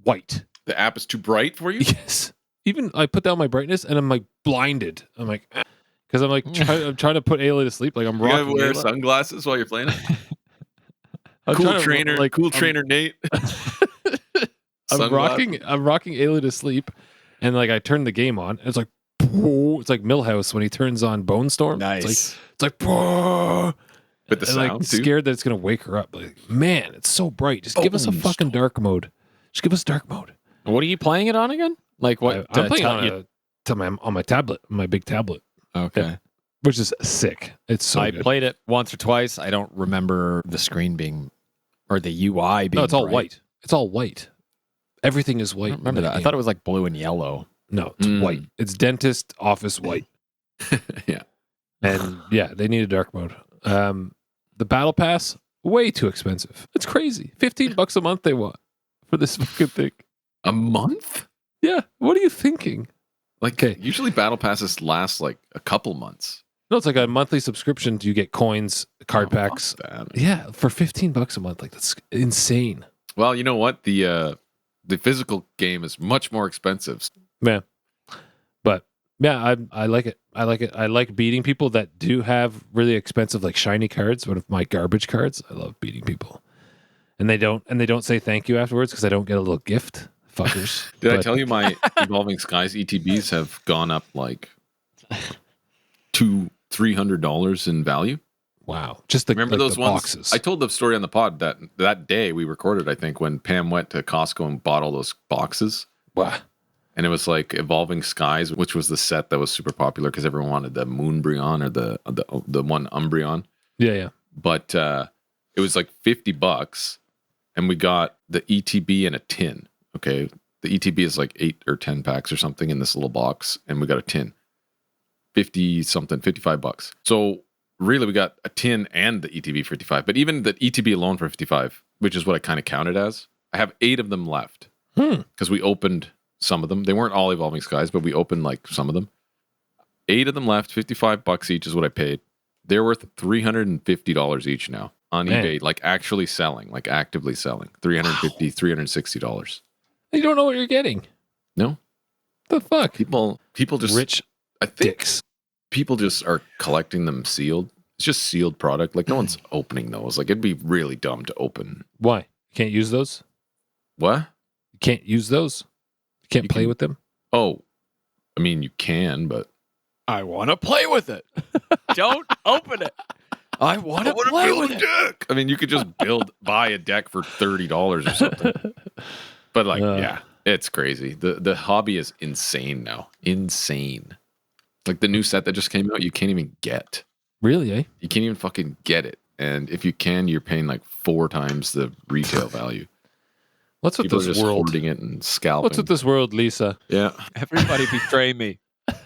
white. The app is too bright for you? Yes. Even I put down my brightness and I'm like blinded. I'm like, because I'm like I'm trying to put Ayla to sleep. Like I'm You gotta rocking. wear Ayla. sunglasses while you're playing it? I'm Cool trying to, trainer, like, cool I'm- trainer Nate. I'm rocking Ayla to sleep, and like I turn the game on. And it's like, it's like Millhouse when he turns on Bone Storm. Nice. It's like, With the and, sound like too. scared that it's gonna wake her up. Like, man, it's so bright. Just give us a Bone fucking dark mode. Just give us dark mode. What are you playing it on again? Like what? I'm playing on on my tablet, my big tablet, Okay. which is sick. It's so I good. played it once or twice. I don't remember the screen being or the UI being. No, it's all bright. white. It's all white. Everything is I white. don't remember that. I thought it was like blue and yellow. No, it's white. It's dentist office white. Yeah. And yeah, they need a dark mode. The battle pass, way too expensive. It's crazy. $15 a month they want for this fucking thing. A month? Yeah. What are you thinking? Like, Okay. usually battle passes last like a couple months. No, it's like a monthly subscription. You get coins, card Oh, fuck packs. that. Yeah, for $15 a month. Like that's insane. Well, you know what? The physical game is much more expensive. Man. But Yeah, I like it. I like it. I like beating people that do have really expensive, like shiny cards. One of my garbage cards. I love beating people, and they don't say thank you afterwards because I don't get a little gift. Fuckers. Did I tell you my Evolving Skies ETBs have gone up like $200-$300 in value? Wow. Just remember those the ones? boxes. I told the story on the pod that day we recorded, I think, when Pam went to Costco and bought all those boxes. Wow. And it was like Evolving Skies, which was the set that was super popular because everyone wanted the Moonbryon or the one Umbreon. Yeah. But it was like $50, and we got the ETB in a tin. Okay, the ETB is like 8 or 10 packs or something in this little box, and we got a tin, $55. So really, we got a tin and the ETB for $55. But even the ETB alone for $55, which is what I kind of counted as, I have 8 of them left because we opened some of them. They weren't all Evolving Skies, but we opened like some of them. 8 of them left, $55 each is what I paid. They're worth $350 each now on eBay, like actually selling, like actively selling. $350, $360. You don't know what you're getting. No. The fuck? People just rich. I think dicks. People just are collecting them sealed. It's just sealed product. Like no one's opening those. Like it'd be really dumb to open. Why? You can't use those? What? You can't use those? You can't play with them? Oh, I mean you can, but I want to play with it. Don't open it. I want to play with it. Deck. I mean, you could just buy a deck for $30 or something. But like, yeah, it's crazy. The hobby is insane now. Insane. Like the new set that just came out, you can't even get. Really, eh? You can't even fucking get it. And if you can, you're paying like 4 times the retail value. What's with People this are just world? hoarding it and scalping. What's with this world, Lisa? Yeah. Everybody betray me.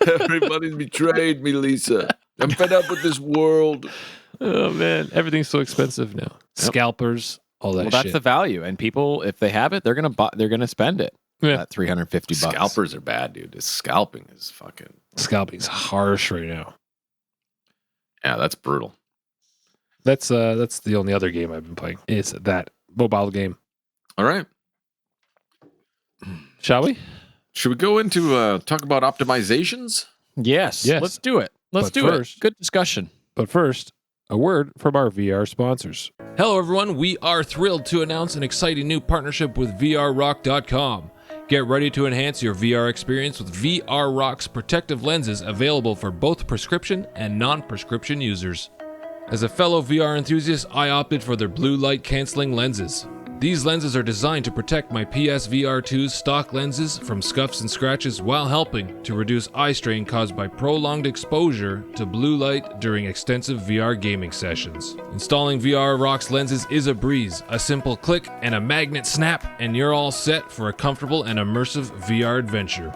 Everybody's betrayed me, Lisa. I'm fed up with this world. Oh man, everything's so expensive now. Yep. Scalpers, all that. Well, that's shit. the value, and people, if they have it, they're gonna spend it. Yeah. That $350. Scalpers are bad, dude. This scalping is fucking. Scalping's harsh right now. Yeah, that's brutal. That's the only other game I've been playing. Is that mobile game? All right. Shall we? Should we go into talk about optimizations? Yes. Let's do it. Let's do it. Good discussion. But first, a word from our VR sponsors. Hello, everyone. We are thrilled to announce an exciting new partnership with VRRock.com. Get ready to enhance your VR experience with VR Rock's protective lenses available for both prescription and non-prescription users. As a fellow VR enthusiast, I opted for their blue light canceling lenses. These lenses are designed to protect my PSVR 2's stock lenses from scuffs and scratches while helping to reduce eye strain caused by prolonged exposure to blue light during extensive VR gaming sessions. Installing VR Rock's lenses is a breeze, a simple click and a magnet snap, and you're all set for a comfortable and immersive VR adventure.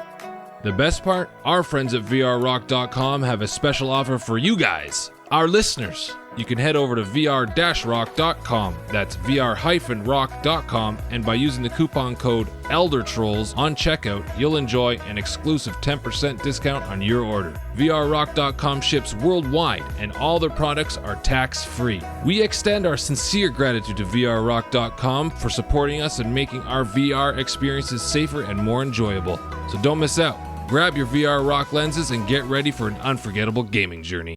The best part, our friends at VRRock.com have a special offer for you guys, our listeners. You can head over to vr-rock.com, that's vr-rock.com, and by using the coupon code ELDERTROLLS on checkout, you'll enjoy an exclusive 10% discount on your order. VRRock.com ships worldwide, and all their products are tax-free. We extend our sincere gratitude to VRRock.com for supporting us and making our VR experiences safer and more enjoyable. So don't miss out. Grab your VR Rock lenses and get ready for an unforgettable gaming journey.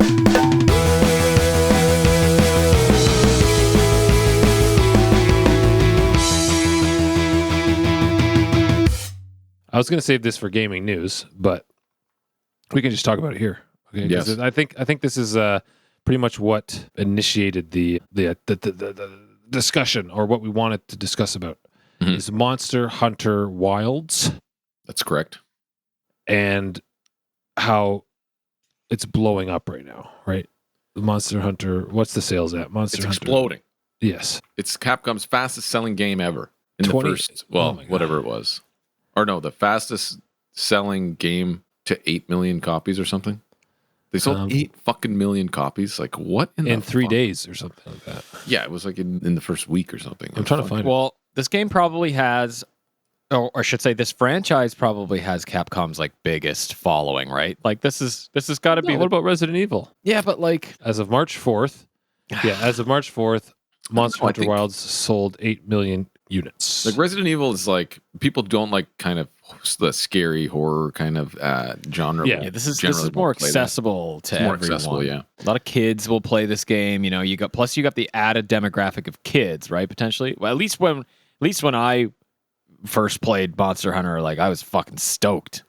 I was going to save this for gaming news, but we can just talk about it here. Okay? Yes. I think this is pretty much what initiated the discussion, or what we wanted to discuss about, is Monster Hunter Wilds. That's correct. And how it's blowing up right now, right? The Monster Hunter, what's the sales at? Monster Hunter. Exploding. Yes. It's Capcom's fastest selling game ever in the first, whatever it was. Or no, the fastest selling game to 8 million copies or something. They sold 8 fucking million copies. Like what in 3 days or something like that. Yeah, it was like in the first week or something. I'm trying to find it. Well, this game probably has, or I should say, this franchise probably has Capcom's like biggest following, right? Like this has got to be. What about Resident Evil? Yeah, but like as of March 4th, Monster Hunter Wilds sold 8 million units. Like Resident Evil is like people don't like kind of the scary horror kind of genre. Yeah. Yeah, this is Generally more won't play that. accessible to It's more everyone. accessible, yeah. A lot of kids will play this game. You know, you got the added demographic of kids, right? Potentially. Well, at least when I first played Monster Hunter, like I was fucking stoked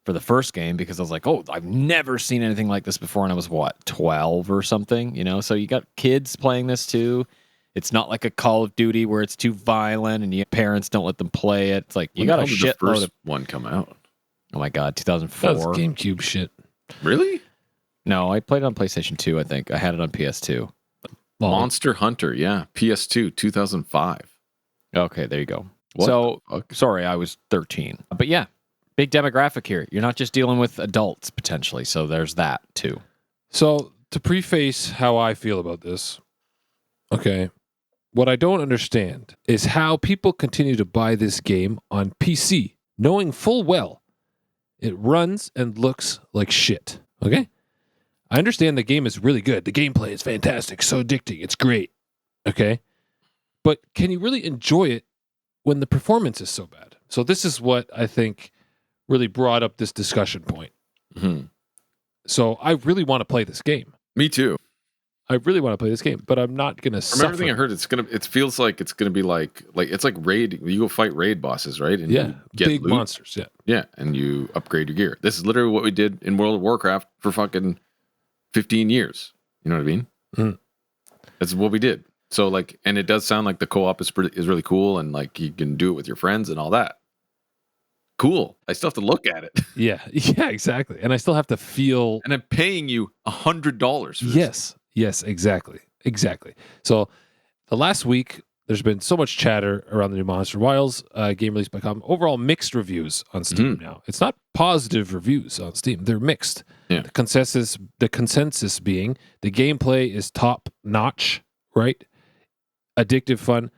for the first game because I was like, oh, I've never seen anything like this before, and I was 12 or something, you know. So you got kids playing this too. It's not like a Call of Duty where it's too violent and your parents don't let them play it. It's like you got a shitload the first of. one come out. Oh my god, That 2004. was GameCube shit. Really? No, I played it on PlayStation 2. I think I had it on PS2. Well, Monster Hunter, yeah, PS2, 2005. Okay, there you go. What So the fuck? sorry, I was 13, but yeah, big demographic here. You're not just dealing with adults potentially, so there's that too. so to preface how I feel about this, okay, what I don't understand is how people continue to buy this game on PC, knowing full well it runs and looks like shit. Okay? I understand the game is really good. The gameplay is fantastic, so addicting. It's great. Okay? But can you really enjoy it when the performance is so bad? So this is what I think really brought up this discussion point. Mhm. So I really want to play this game. Me too. I really want to play this game, but I'm not going to From suffer. everything I heard, it feels like it's gonna be like it's like raid. You go fight raid bosses, right? And Yeah, you get big loot. monsters. Yeah. Yeah, and you upgrade your gear. This is literally what we did in World of Warcraft for fucking 15 years. You know what I mean? Mhm. That's what we did. So like, and it does sound like the co-op is really cool, and like you can do it with your friends and all that. Cool. I still have to look at it, Yeah, yeah, exactly. And I still have to feel. and I'm paying you $100 for this. Yes, exactly. So the last week, there's been so much chatter around the new Monster Wilds game released by Comin. Overall, mixed reviews on Steam now. It's not positive reviews on Steam; they're mixed. Yeah. The consensus being the gameplay is top notch, right? Addictive, fun,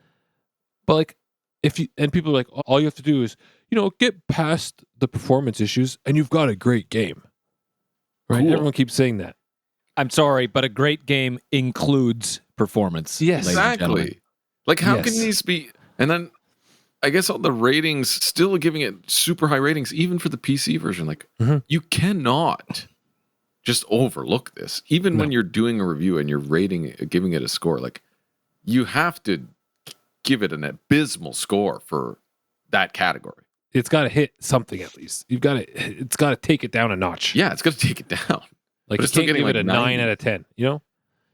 but like people are like, all you have to do is get past the performance issues, and you've got a great game, right? Cool. Everyone keeps saying that. I'm sorry, but a great game includes performance. Yes. ladies and gentlemen. Exactly. Like, how Yes. can these be? And then I guess all the ratings still giving it super high ratings, even for the PC version. Like, Mhm. you cannot just overlook this. Even when you're doing a review and you're giving it a score, like, you have to give it an abysmal score for that category. It's got to hit something at least. It's got to take it down a notch. Yeah, it's going to take it down. Like, but you it's still can't give getting, it a like, 9 90. out of 10. You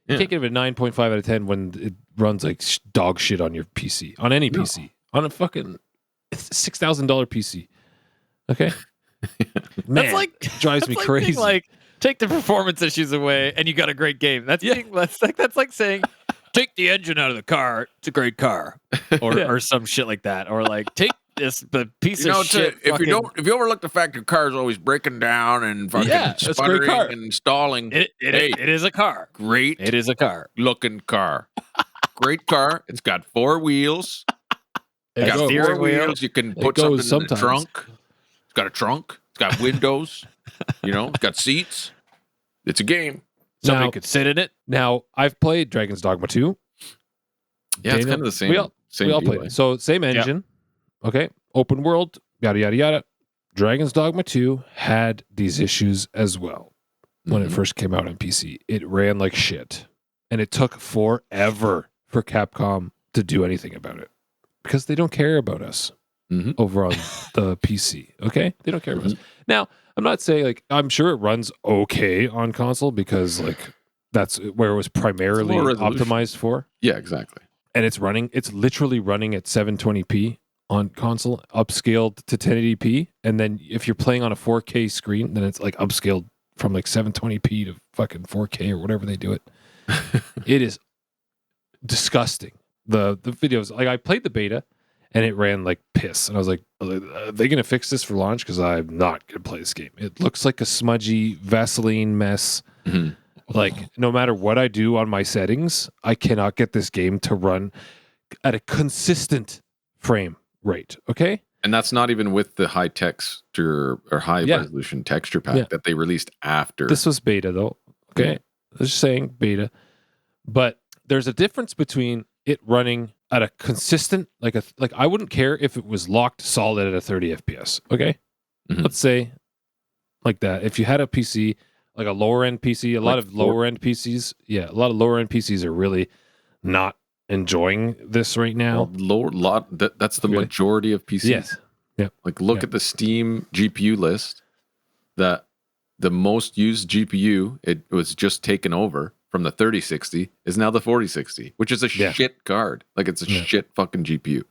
Yeah. can't give it a 9.5 out of 10 when it runs like dog shit on your PC, on any No. PC, on a fucking $6,000 PC. Okay, man, That's like drives that's me like crazy. being like, take the performance issues away, and you got a great game. That's like saying, take the engine out of the car. It's a great car, or some shit like that, or like take the piece of shit. if you overlook the fact your car is always breaking down and fucking Yeah, it's a great car. sputtering and stalling, it is a car. great It is a car. looking car. Great car. It's got 4 wheels. It It's got goes- 4 steering wheel. wheels. You can It put goes something in the sometimes. trunk. It's got a trunk. It's got windows. It's got seats. It's a game. Somebody Now- could sit in it. Now, I've played Dragon's Dogma 2. Yeah, it's Daniel, kind of the same. we all deal, played eh? it. So same engine. Okay, open world, yada yada yada. Dragon's Dogma 2 had these issues as well when it Mhm. first came out on PC. It ran like shit, and it took forever for Capcom to do anything about it because they don't care about us Mhm. over on the PC. Okay, they don't care about us. Now, I'm not saying like I'm sure it runs okay on console because like that's where it was primarily lower resolution. optimized for. Yeah, exactly. And it's literally running at 720p on console, upscaled to 1080p. And then if you're playing on a 4K screen, then it's like upscaled from like 720p to fucking 4K or whatever they do it. It is disgusting. The videos, like I played the beta and it ran like piss. And I was like, are they going to fix this for launch? Because I'm not going to play this game. It looks like a smudgy Vaseline mess. Mhm. Like, no matter what I do on my settings, I cannot get this game to run at a consistent frame rate. Okay? And that's not even with the high texture or high Yeah. resolution texture pack Yeah. that they released after. This was beta, though. Okay? I was just saying beta. But there's a difference between it running at a consistent, like I wouldn't care if it was locked solid at a 30 FPS. Okay, let's say like that. If you had a PC, like a lower end PC, a lot of lower end PCs, a lot of lower end PCs are really not enjoying this right now. Well, that's the majority of PCs. Yes. Yeah. Like look at the Steam GPU list. That the most used GPU, it was just taken over from the 3060, is now the 4060, which is a shit card. Like it's a shit fucking GPU.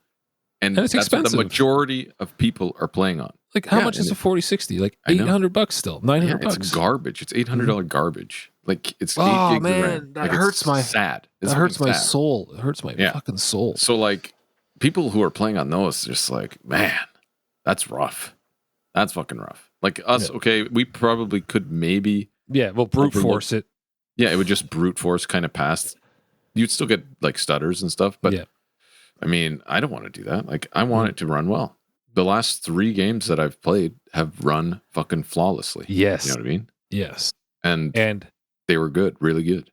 And it's that's expensive. what the majority of people are playing on. Like how much is a 4060? Like $800 still, $900. It's garbage. It's $800 garbage. Like it's 8 gigs of RAM. That hurts my sad. That hurts my soul. It hurts my fucking soul. So like people who are playing on those, just like, man, that's rough. That's fucking rough. Like us, okay, we probably could maybe we'll brute force it. Yeah, it would just brute force kind of past. You'd still get like stutters and stuff, but I mean, I don't want to do that. Like I want it to run well. The last 3 games that I've played have run fucking flawlessly. Yes. You know what I mean? Yes. And they were good, really good.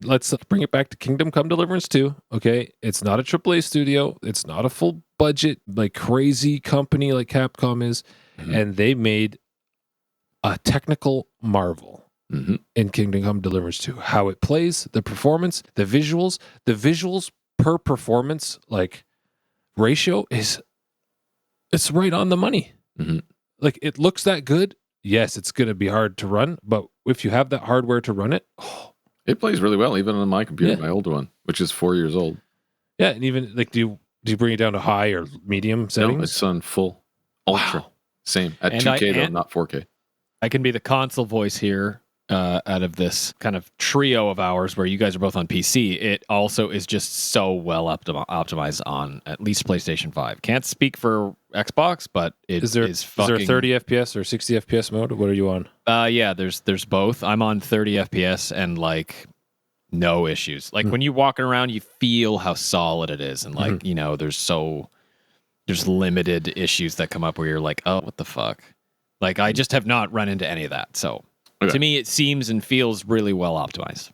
Let's bring it back to Kingdom Come Deliverance 2. Okay. It's not a AAA studio. It's not a full budget, like crazy company like Capcom is. And they made a technical marvel in Kingdom Come Deliverance 2. How it plays, the performance, the visuals per performance, like ratio it's right on the money. Like it looks that good. Yes, it's going to be hard to run, but if you have that hardware to run it, it plays really well, even on my computer, my older one, which is 4 years old. Yeah, and even like, do you bring it down to high or medium settings? No, it's on full, ultra, same at 2K though, not 4K. I can be the console voice here. Out of this kind of trio of ours where you guys are both on PC, it also is just so well optimized on at least PlayStation 5. Can't speak for Xbox, but is there a 30 FPS or 60 FPS mode? What are you on? There's both. I'm on 30 FPS and like no issues. Like when you're walking around, you feel how solid it is, and like there's limited issues that come up where you're like, oh, what the fuck? Like I just have not run into any of that, so. To me, it seems and feels really well optimized.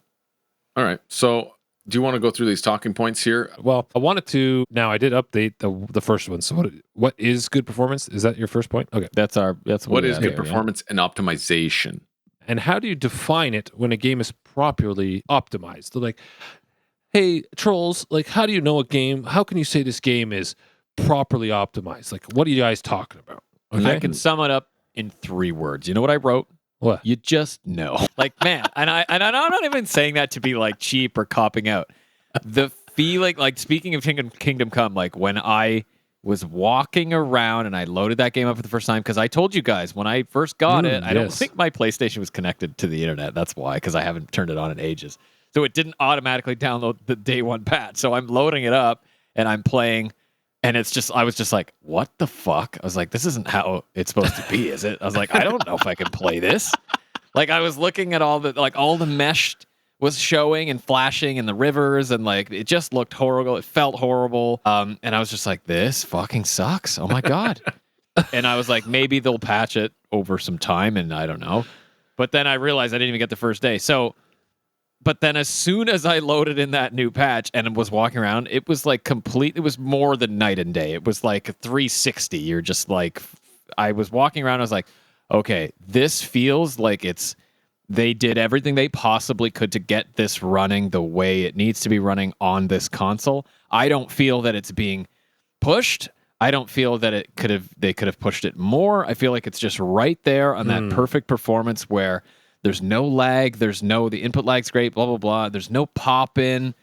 All right. So do you want to go through these talking points here? Well, I wanted to. Now, I did update the first one. So what is good performance? Is that your first point? Okay. That's what is good performance and optimization? And how do you define it when a game is properly optimized? They're like, hey, trolls, like, how do you know a game? How can you say this game is properly optimized? Like, what are you guys talking about? Okay. I can sum it up in 3 words. You know what I wrote? What? You just know. Like, man, and I'm not even saying that to be like cheap or copping out. The feeling, like speaking of Kingdom Come, like when I was walking around and I loaded that game up for the first time, because I told you guys when I first got it, I don't think my PlayStation was connected to the internet. That's why, because I haven't turned it on in ages. So it didn't automatically download the day 1 patch. So I'm loading it up and I'm playing. And I was just like, what the fuck? I was like, this isn't how it's supposed to be, is it? I was like, I don't know if I can play this. Like, I was looking at all the mesh was showing and flashing in the rivers, and like, it just looked horrible. It felt horrible. And I was just like, this fucking sucks. Oh my God. And I was like, maybe they'll patch it over some time, and I don't know. But then I realized I didn't even get the first day. But then as soon as I loaded in that new patch and was walking around, it was like it was more than night and day. It was like a 360. You're just like, I was walking around, I was like, okay, this feels like they did everything they possibly could to get this running the way it needs to be running on this console. I don't feel that it's being pushed. I don't feel that they could have pushed it more. I feel like it's just right there on that perfect performance where there's no lag. The input lag's great, blah, blah, blah. There's no pop in,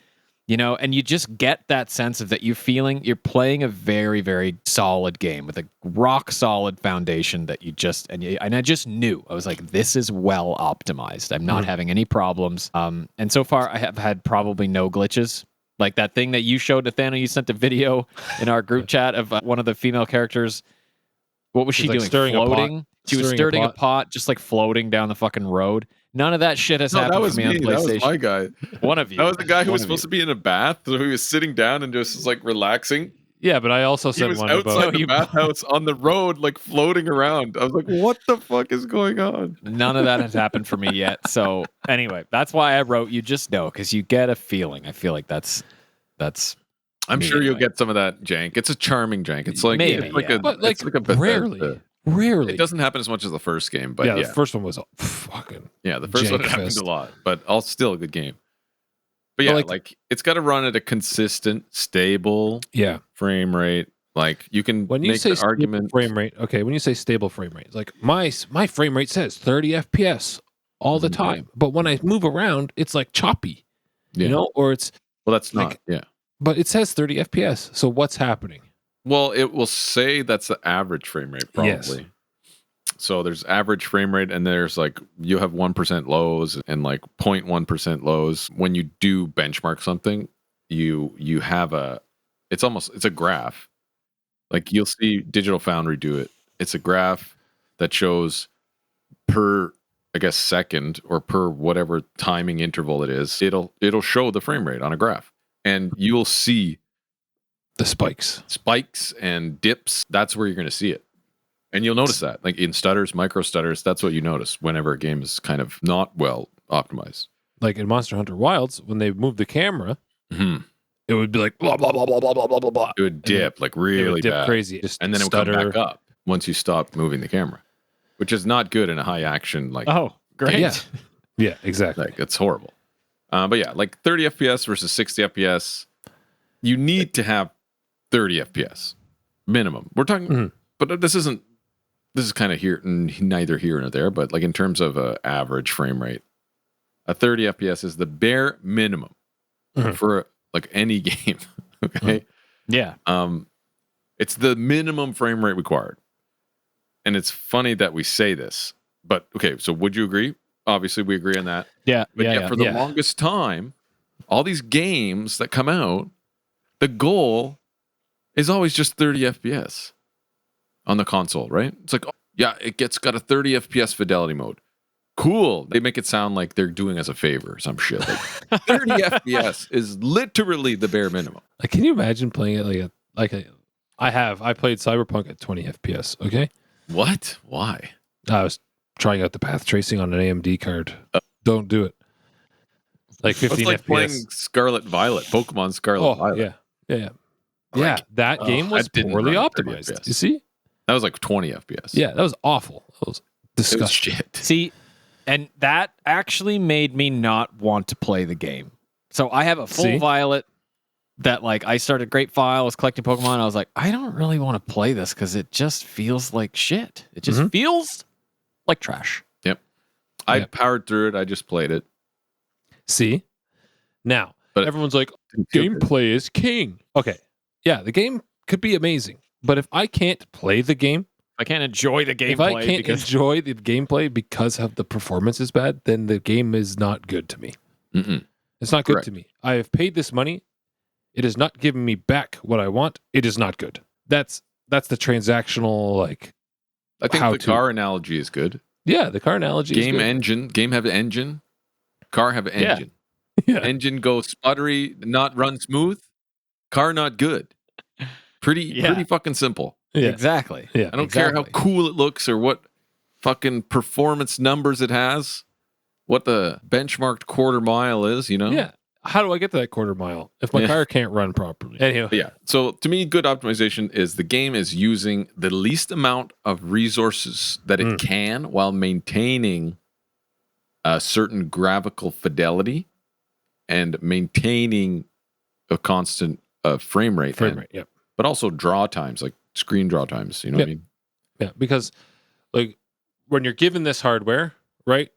and you just get that sense of that you're playing a very, very solid game with a rock solid foundation that and I just knew. I was like, this is well optimized. I'm not having any problems. And so far I have had probably no glitches. Like that thing that you showed, Nathaniel, you sent a video in our group chat of one of the female characters. What was she doing? Floating? She was stirring a pot, just like floating down the fucking road. None of that shit has happened for me on PlayStation. That was my guy. One of you. That was the guy who was supposed to be in a bath, so he was sitting down and just was like relaxing. Yeah, but I also said one about... He was outside the bathhouse on the road, like floating around. I was like, what the fuck is going on? None of that has happened for me yet. So anyway, that's why I wrote you just know, because you get a feeling. I feel like that's I'm Me sure you'll anyway. get some of that jank. It's a charming jank. It's like Maybe, it's like yeah. But like, it's like a Bethesda. rarely. It doesn't happen as much as the first game, but The yeah, first one was fucking. the first one jank happened fest. a lot, but all still a good game. But But yeah, like- like it's got to run at a consistent, stable Yeah. frame rate. Like you can When you make say the stable argument. frame rate, okay, when you say stable frame rate, like my frame rate says 30 FPS all the Mhm. time, but when I move around, it's like choppy, Yeah. you know, or it's Well, that's like- not. Yeah. but it says 30 FPS. So what's happening? Well, it will say that's the average frame rate, probably. Yes. So there's average frame rate, and there's like you have 1% lows and like 0.1% lows. When you do benchmark something, you have it's a graph. Like you'll see Digital Foundry do it. It's a graph that shows per, I guess, second or per whatever timing interval it is. It'll show the frame rate on a graph, and you'll see The spikes. spikes and dips. That's where you're going to see it. And you'll notice that, like in stutters, micro stutters, that's what you notice whenever a game is kind of not well optimized. Like in Monster Hunter Wilds, when they moved the camera, Mhm. it would be like blah blah blah blah blah blah blah blah blah. It would dip like It really would dip bad, crazy. Just and then it would stutter. come back up once you stop moving the camera, which is not good in a high action like. Oh, great. Yeah. Yeah, exactly. Like it's horrible. But yeah, like 30 FPS versus 60 FPS, you need to have 30 FPS minimum. We're talking, Mhm. but this is kind of here, neither here nor there. But like in terms of average frame rate, a 30 FPS is the bare minimum Mhm. for like any game. Okay, Yeah. it's the minimum frame rate required, and it's funny that we say this, but okay. So would you agree? Obviously, we agree on that. Yeah. But yeah. yet, Yeah. for the yeah. longest time, all these games that come out, the goal is always just 30 FPS on the console, right? It's like, oh, yeah, got a 30 FPS fidelity mode. Cool. They make it sound like they're doing us a favor or some shit. Like 30 FPS is literally the bare minimum. Like, can you imagine playing it I played Cyberpunk at 20 FPS. Okay, What? Why? I was trying out the path tracing on an AMD card. Don't do it. Like 15 It's like FPS. playing Scarlet Violet, Pokemon Scarlet Oh Violet. yeah. Like, That game was that didn't poorly run at 30 optimized. FPS. You see? That was like 20 FPS. Yeah, that was awful. That was It was disgusting. shit. See, and that actually made me not want to play the game. So I have a full See? Violet that like I started Great File, was collecting Pokemon. I was like, I don't really want to play this because it just feels like shit. It just Mhm. feels like trash. I Yeah. powered through it. I just played it. See? Now, But- everyone's like, Didn't feel good. gameplay is king. Okay. Yeah, the game could be amazing. But if I can't play the game, I can't enjoy the gameplay if I can't because enjoy the gameplay because of the performance is bad, then the game is not good to me. Mm-mm. It's not good Correct. to me. I have paid this money. It is not giving me back what I want. It is not good. That's the transactional, like, I think How the to. car analogy is good. yeah, the car analogy Game is good. engine, game have engine, car have Yeah. engine. Yeah. Engine go sputtery, not run smooth. Car not good. Pretty fucking simple. Yeah. exactly. Yeah. I don't care how Exactly. cool it looks or what fucking performance numbers it has, what the benchmarked quarter mile is, you know? Yeah. How do I get to that quarter mile if my Yeah. car can't run properly? Anyway, But yeah. So to me, good optimization is the game is using the least amount of resources that it can while maintaining a certain graphical fidelity and maintaining a constant frame rate. frame rate. Yeah. But also draw times, like screen draw times. You know what I mean? Yeah. Because, like, when you're given this hardware, right,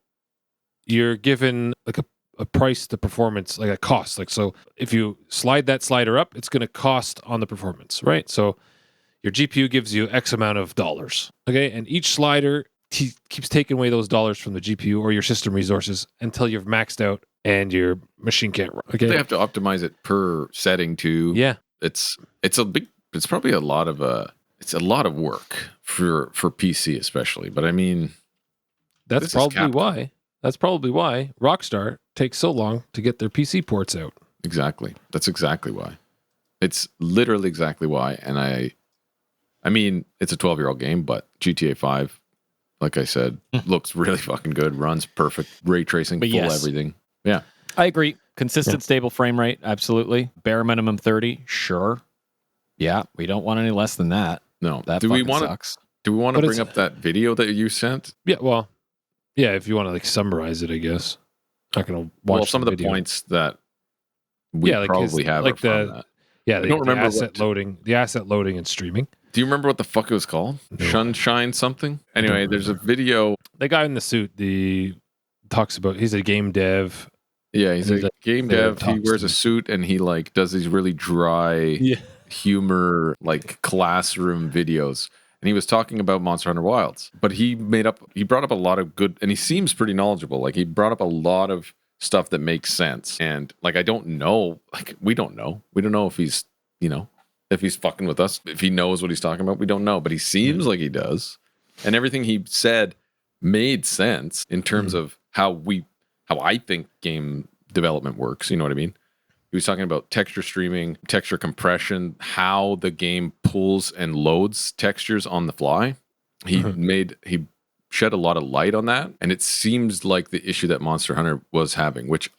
you're given like a price to performance, like a cost. Like, so if you slide that slider up, it's going to cost on the performance, right? So your GPU gives you X amount of dollars. Okay. And each slider keeps taking away those dollars from the GPU or your system resources until you've maxed out and your machine can't run. Okay. They have to optimize it per setting too. Yeah. It's probably a lot of work for PC especially. But I mean, That's This is probably Capcom. why. That's probably why Rockstar takes so long to get their PC ports out. exactly. That's exactly why. It's literally exactly why. And I mean, it's a 12-year-old game, but GTA 5, like I said, looks really fucking good. Runs perfect, ray tracing, But full yes. everything. Yeah. I agree Consistent, stable frame rate, absolutely. Bare minimum 30, sure. Yeah, we don't want any less than that. No. That Do we fucking want sucks. to But bring up that video that you sent? Yeah, well, yeah, if you want to like summarize it, I guess. Not gonna watch Some of the video. points that we probably have like are from that. Yeah, I don't remember the asset loading and streaming. Do you remember what the fuck it was called? No. Sunshine something? Anyway, there's a video. The guy in the suit, talks about he's a game dev. Yeah, he's a game dev. He wears a suit and he like does these really dry humor like classroom videos. And he was talking about Monster Hunter Wilds. But he brought up a lot of good, and he seems pretty knowledgeable. Like he brought up a lot of stuff that makes sense. And like I don't know, like we don't know. We don't know if he's, if he's fucking with us, if he knows what he's talking about. We don't know, but he seems like he does. And everything he said made sense in terms of how I think game development works. You know what I mean? He was talking about texture streaming, texture compression, how the game pulls and loads textures on the fly. He shed a lot of light on that. And it seems like the issue that Monster Hunter was having, which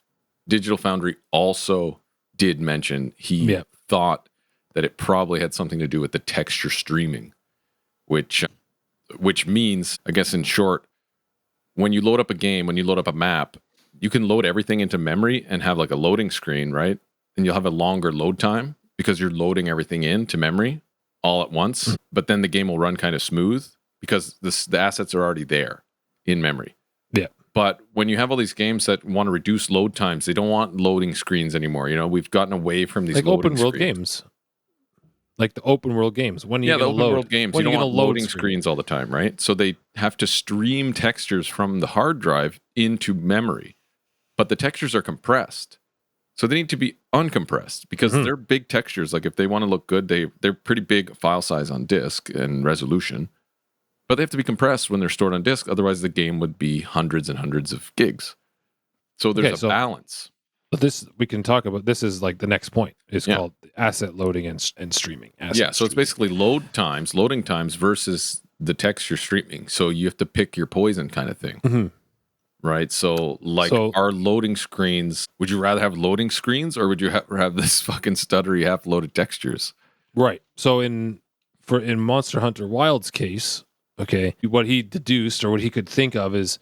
Digital Foundry also did mention. He thought that it probably had something to do with the texture streaming, which means, I guess in short, when you load up a game, when you load up a map, you can load everything into memory and have like a loading screen, right? And you'll have a longer load time because you're loading everything into memory all at once. But then the game will run kind of smooth because the assets are already there in memory. Yeah. But when you have all these games that want to reduce load times, they don't want loading screens anymore. We've gotten away from these like loading open world screens. Games. Like the open world games. When you the open world games, you don't want loading screen? Screens all the time, right? So they have to stream textures from the hard drive into memory. But the textures are compressed. So they need to be uncompressed because they're big textures. Like if they want to look good, they're pretty big file size on disk and resolution. But they have to be compressed when they're stored on disk. Otherwise, the game would be hundreds and hundreds of gigs. So there's a balance. But this we can talk about. This is like the next point. It's called asset loading and streaming. So it's basically loading times versus the texture streaming. So you have to pick your poison kind of thing. Mm-hmm. Right, so our loading screens. Would you rather have loading screens, or would you have this fucking stuttery half-loaded textures? Right. So in Monster Hunter Wilds case, okay, what he deduced or what he could think of is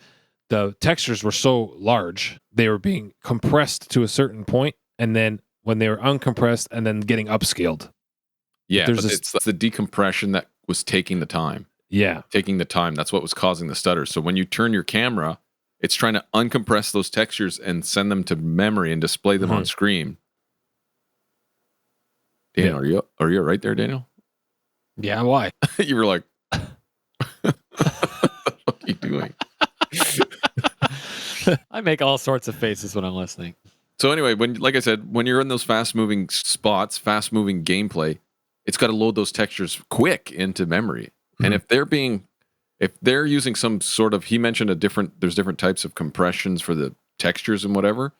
the textures were so large they were being compressed to a certain point, and then when they were uncompressed, and then getting upscaled. Yeah, but it's the decompression that was taking the time. Yeah, taking the time. That's what was causing the stutter. So when you turn your camera, it's trying to uncompress those textures and send them to memory and display them on screen. Daniel, are you right there, Daniel? Yeah, why? You were like, what are you doing? I make all sorts of faces when I'm listening. So anyway, like I said, when you're in those fast-moving spots, fast-moving gameplay, it's got to load those textures quick into memory. And if they're using some sort of, he mentioned there's different types of compressions for the textures and whatever.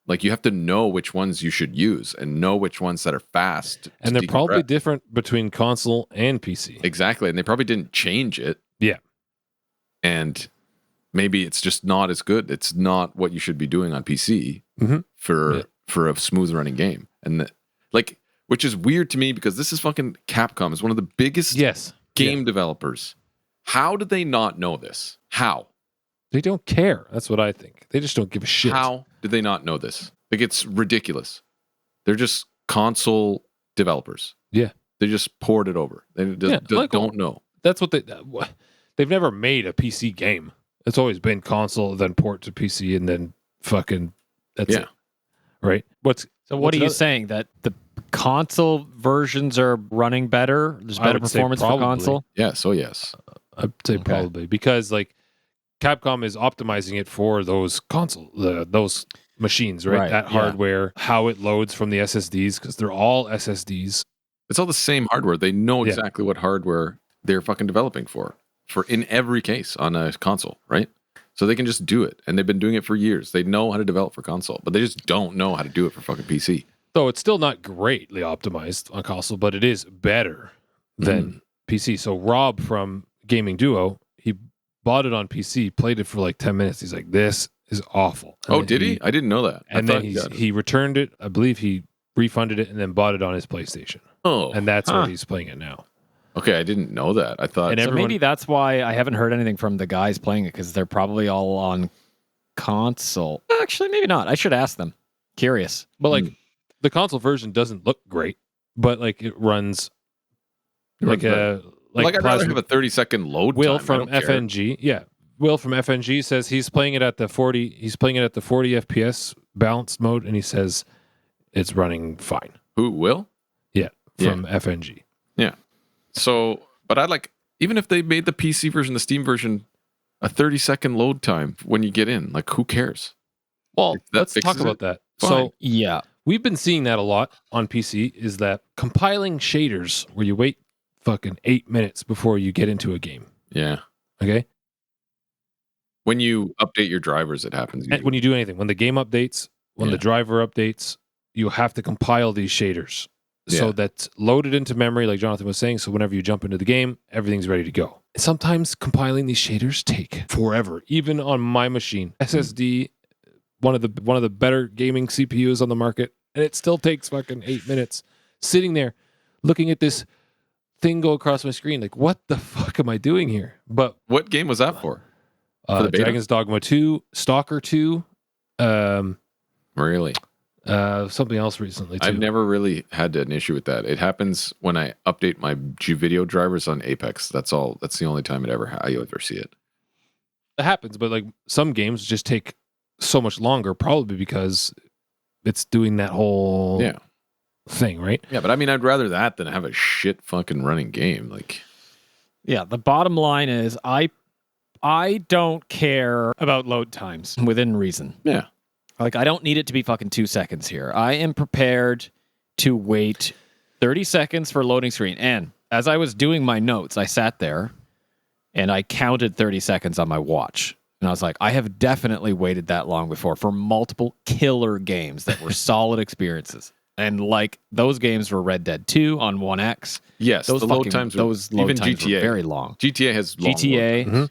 Like you have to know which ones you should use and know which ones that are fast. And they're probably different between console and PC. Exactly. And they probably didn't change it. Yeah. And maybe it's just not as good. It's not what you should be doing on PC for a smooth running game. And which is weird to me because this is fucking Capcom. It's one of the biggest game developers. How did they not know this? How? They don't care. That's what I think. They just don't give a shit. How did they not know this? Like, it's ridiculous. They're just console developers. Yeah. They just poured it over. They don't know. That's what they've never made a PC game. It's always been console, then port to PC, and then fucking that's it. Right? What are you saying? That the console versions are running better? There's better performance for console? Yes. Oh, yes. I'd say probably because like Capcom is optimizing it for those those machines, right? That hardware, how it loads from the SSDs, because they're all SSDs. It's all the same hardware. They know exactly what hardware they're fucking developing for in every case on a console, right? So they can just do it, and they've been doing it for years. They know how to develop for console, but they just don't know how to do it for fucking PC. Though it's still not greatly optimized on console, but it is better than PC. So Rob from Gaming Duo, he bought it on PC, played it for like 10 minutes. He's like, this is awful. And Oh, then did he? I didn't know that. And then he returned it. I believe he refunded it and then bought it on his PlayStation. Oh, and that's where he's playing it now. Okay, I didn't know that. I thought. And so maybe that's why I haven't heard anything from the guys playing it, because they're probably all on console. Actually, maybe not. I should ask them. Curious. But like the console version doesn't look great, but like it runs like a I'd rather have a 30-second load Will time. from FNG. Yeah. Will from FNG says he's playing it at the 40 FPS balanced mode, and he says it's running fine. Who, Will? Yeah, from FNG. Yeah. So, but I like, even if they made the PC version, the Steam version, a 30-second load time when you get in, like, who cares? Well, let's talk about that. Fine. So, yeah, we've been seeing that a lot on PC, is that compiling shaders where you wait fucking 8 minutes before you get into a game. Yeah. Okay? When you update your drivers, it happens. And when you do anything, when the game updates, when the driver updates, you have to compile these shaders. So that's loaded into memory, like Jonathan was saying. So whenever you jump into the game, everything's ready to go. Sometimes compiling these shaders take forever. Even on my machine, SSD, one of the better gaming CPUs on the market, and it still takes fucking 8 minutes sitting there looking at this thing go across my screen. Like, what the fuck am I doing here? But what game was that for? For the beta? Dragon's Dogma 2, Stalker 2. Really? Something else recently too. I've never really had an issue with that. It happens when I update my G-Video drivers on Apex. That's all. That's the only time I ever see it. It happens, but like some games just take so much longer, probably because it's doing that whole thing, right? Yeah, but I mean, I'd rather that than have a shit fucking running game. Like, yeah. The bottom line is, I don't care about load times within reason. Yeah. Like, I don't need it to be fucking 2 seconds here. I am prepared to wait 30 seconds for a loading screen. And as I was doing my notes, I sat there and I counted 30 seconds on my watch. And I was like, I have definitely waited that long before for multiple killer games that were solid experiences. And like, those games were Red Dead 2 on 1X. Yes, those load times were very long. GTA has long GTA. load times.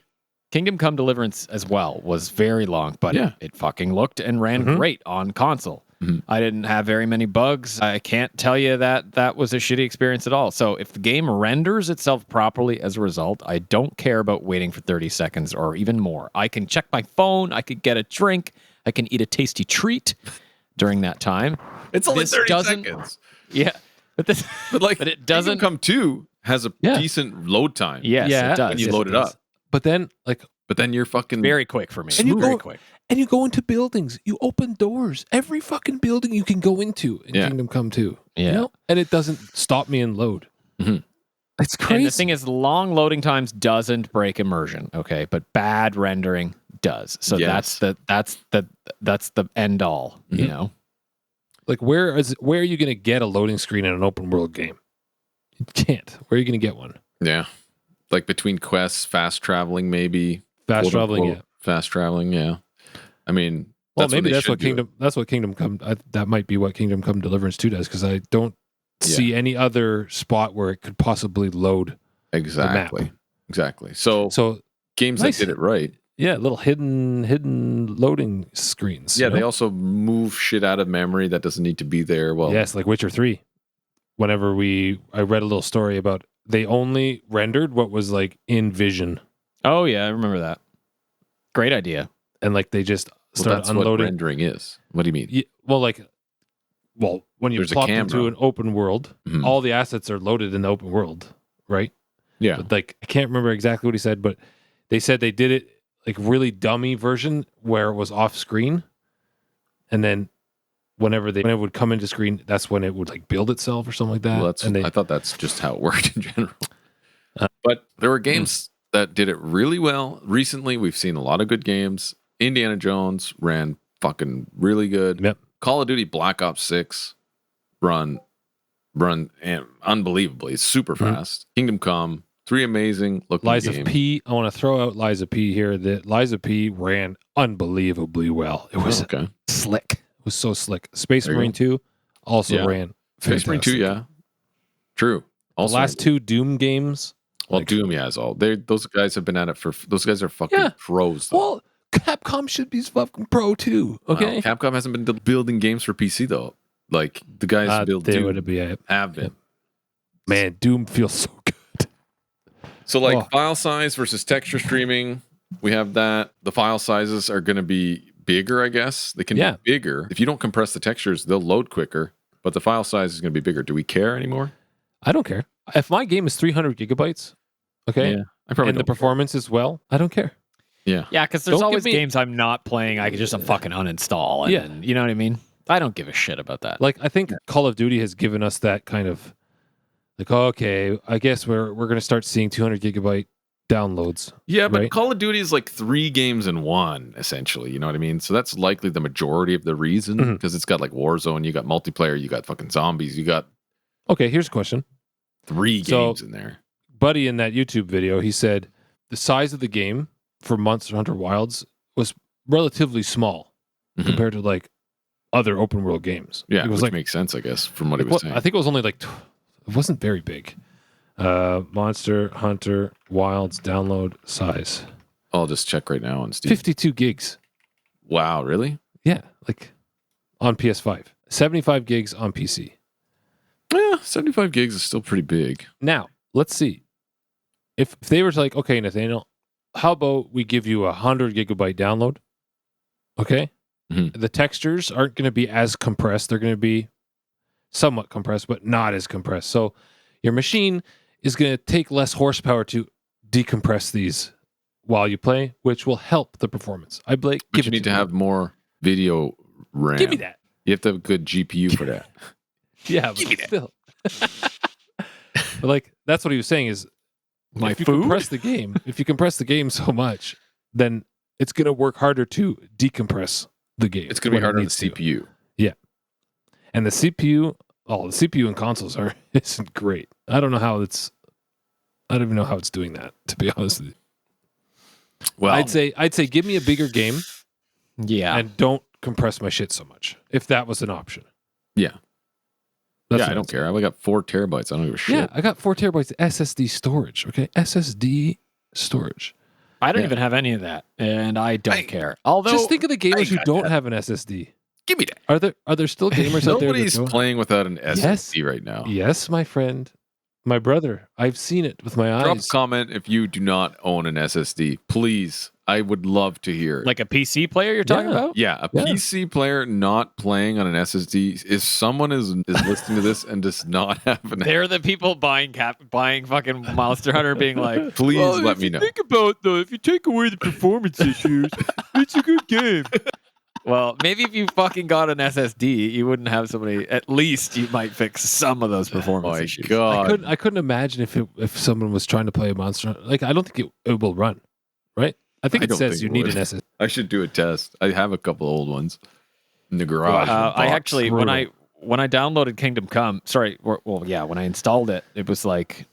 Kingdom Come Deliverance as well was very long, but it fucking looked and ran great on console. I didn't have very many bugs. I can't tell you that was a shitty experience at all. So if the game renders itself properly as a result, I don't care about waiting for 30 seconds or even more. I can check my phone. I could get a drink. I can eat a tasty treat during that time. It's only 30 seconds. Yeah. But it doesn't. Kingdom Come 2 has a decent load time. Yes, it does. When you load it up. But then you're fucking very quick for me. And very quick. And you go into buildings. You open doors. Every fucking building you can go into in Kingdom Come 2. Yeah. You know? And it doesn't stop me in load. It's crazy. And the thing is, long loading times doesn't break immersion, okay? But bad rendering does. So that's the end all, you know? Like, where are you going to get a loading screen in an open world game? You can't. Where are you going to get one? Yeah. Like between quests, fast traveling, maybe. Fast traveling, yeah. Fast traveling, yeah. I mean, maybe that's what Kingdom Come. That might be what Kingdom Come Deliverance 2 does, because I don't see any other spot where it could possibly load. Exactly. So games that did it right. Yeah, little hidden loading screens. Yeah, they also move shit out of memory that doesn't need to be there. Well, yes, like Witcher 3. Whenever I read a little story about, they only rendered what was like in vision. Oh yeah, I remember that. Great idea. And like they just started that's unloading. What rendering is. What do you mean? Yeah, when you plop into an open world, all the assets are loaded in the open world, right? Yeah. But like, I can't remember exactly what he said, but they said they did it like really dummy version where it was off screen, and then whenever it would come into screen, that's when it would like build itself or something like that. Well, I thought that's just how it worked in general. But there were games that did it really well. Recently, we've seen a lot of good games. Indiana Jones ran fucking really good. Yep. Call of Duty Black Ops 6 run unbelievably. It's super fast. Kingdom Come, 3 amazing looking games. Lies of P. I want to throw out Lies of P here. That Lies of P ran unbelievably well. It was slick. It was so slick. Space Marine 2 also ran fantastic. Space Marine 2, yeah. True. Also, the last 2 Doom games. Well, Doom, is all. Those guys have been at it those guys are fucking pros. Though. Well, Capcom should be fucking pro too. Okay, Well, Capcom hasn't been building games for PC though. Like the guys build they Doom would be have been. man. Doom feels so good. So file size versus texture streaming, we have that. The file sizes are going to be bigger, I guess. They can be bigger. If you don't compress the textures, they'll load quicker, but the file size is going to be bigger. Do we care anymore? I don't care. If my game is 300 gigabytes, okay, I probably and the performance is well, I don't care. Yeah, because there's always games I'm not playing. I can just fucking uninstall. And then, you know what I mean? I don't give a shit about that. Like, I think Call of Duty has given us that kind of, like, okay, I guess we're going to start seeing 200 gigabyte downloads. Yeah, but right? Call of Duty is like 3 games in one, essentially. You know what I mean? So that's likely the majority of the reason, because it's got like Warzone, you got multiplayer, you got fucking zombies, you got... Okay, here's a question. 3 games in there. Buddy in that YouTube video, he said the size of the game for Monster Hunter Wilds was relatively small compared to like other open world games. Yeah, it was which makes sense, I guess, from what he was saying. I think it was only like it wasn't very big. Monster Hunter Wilds download size. I'll just check right now on Steam. 52 gigs. Wow, really? Yeah, like on PS5. 75 gigs on PC. Yeah, 75 gigs is still pretty big. Now, let's see. If they were like, okay, Nathaniel, how about we give you 100 gigabyte download? Okay? The textures aren't going to be as compressed. They're going to be somewhat compressed, but not as compressed. So your machine is going to take less horsepower to decompress these while you play, which will help the performance. But you need to have more video RAM. Give me that. You have to have a good GPU for that. Yeah, but still. But like, that's what he was saying is, if you compress the game so much, then it's going to work harder to decompress the game. It's going to be harder on the CPU. Yeah. And the CPU, the CPU in consoles isn't great. I don't even know how it's doing that, to be honest with you. Well, I'd say give me a bigger game. Yeah. And don't compress my shit so much. If that was an option. Yeah. I don't care. I only got 4 terabytes. I don't give a shit. Yeah, I got 4 terabytes of SSD storage. Okay, SSD storage. I don't even have any of that, and I don't care. Although, just think of the gamers who don't have an SSD. Give me that. Are there still gamers out there? Nobody's playing without an SSD right now. Yes, my friend, my brother. I've seen it with my eyes. Drop a comment if you do not own an SSD, please. I would love to hear. Like a PC player you're talking about? Yeah, a PC player not playing on an SSD. If someone is listening to this and does not have an... They're the people buying fucking Monster Hunter being like, please let me know. Think about, though, if you take away the performance issues, it's a good game. Well, maybe if you fucking got an SSD, you wouldn't have somebody... At least you might fix some of those performance issues. God. I couldn't imagine if someone was trying to play a Monster Hunter. Like, I don't think it will run, right? I think it says you need an SSD. I should do a test. I have a couple old ones in the garage. I actually, when I downloaded Kingdom Come, when I installed it, it was like,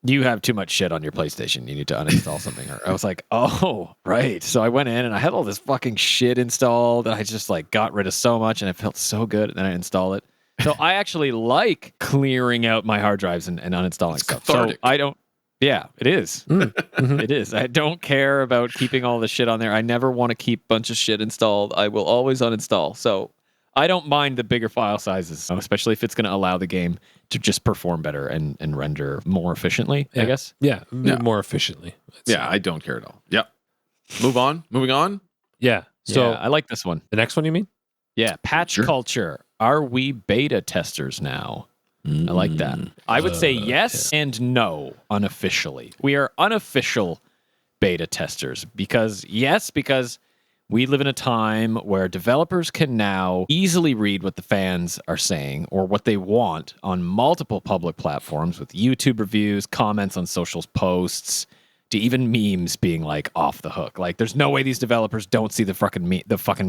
you have too much shit on your PlayStation. You need to uninstall something. Or I was like, oh, right. So I went in and I had all this fucking shit installed, and I just like got rid of so much, and it felt so good. And then I installed it. So I actually like clearing out my hard drives and uninstalling stuff. Cathartic. So I don't. Yeah, it is. It is. I don't care about keeping all the shit on there. I never want to keep a bunch of shit installed. I will always uninstall. So I don't mind the bigger file sizes, especially if it's going to allow the game to just perform better and render more efficiently, I guess. Yeah, more efficiently. I don't care at all. Yeah. Moving on. Yeah. So I like this one. The next one, you mean? Yeah. Patch culture. Are we beta testers now? I like that. I would say yes and no unofficially. We are unofficial beta testers because we live in a time where developers can now easily read what the fans are saying or what they want on multiple public platforms with YouTube reviews, comments on social posts, to even memes being like off the hook. Like there's no way these developers don't see the fucking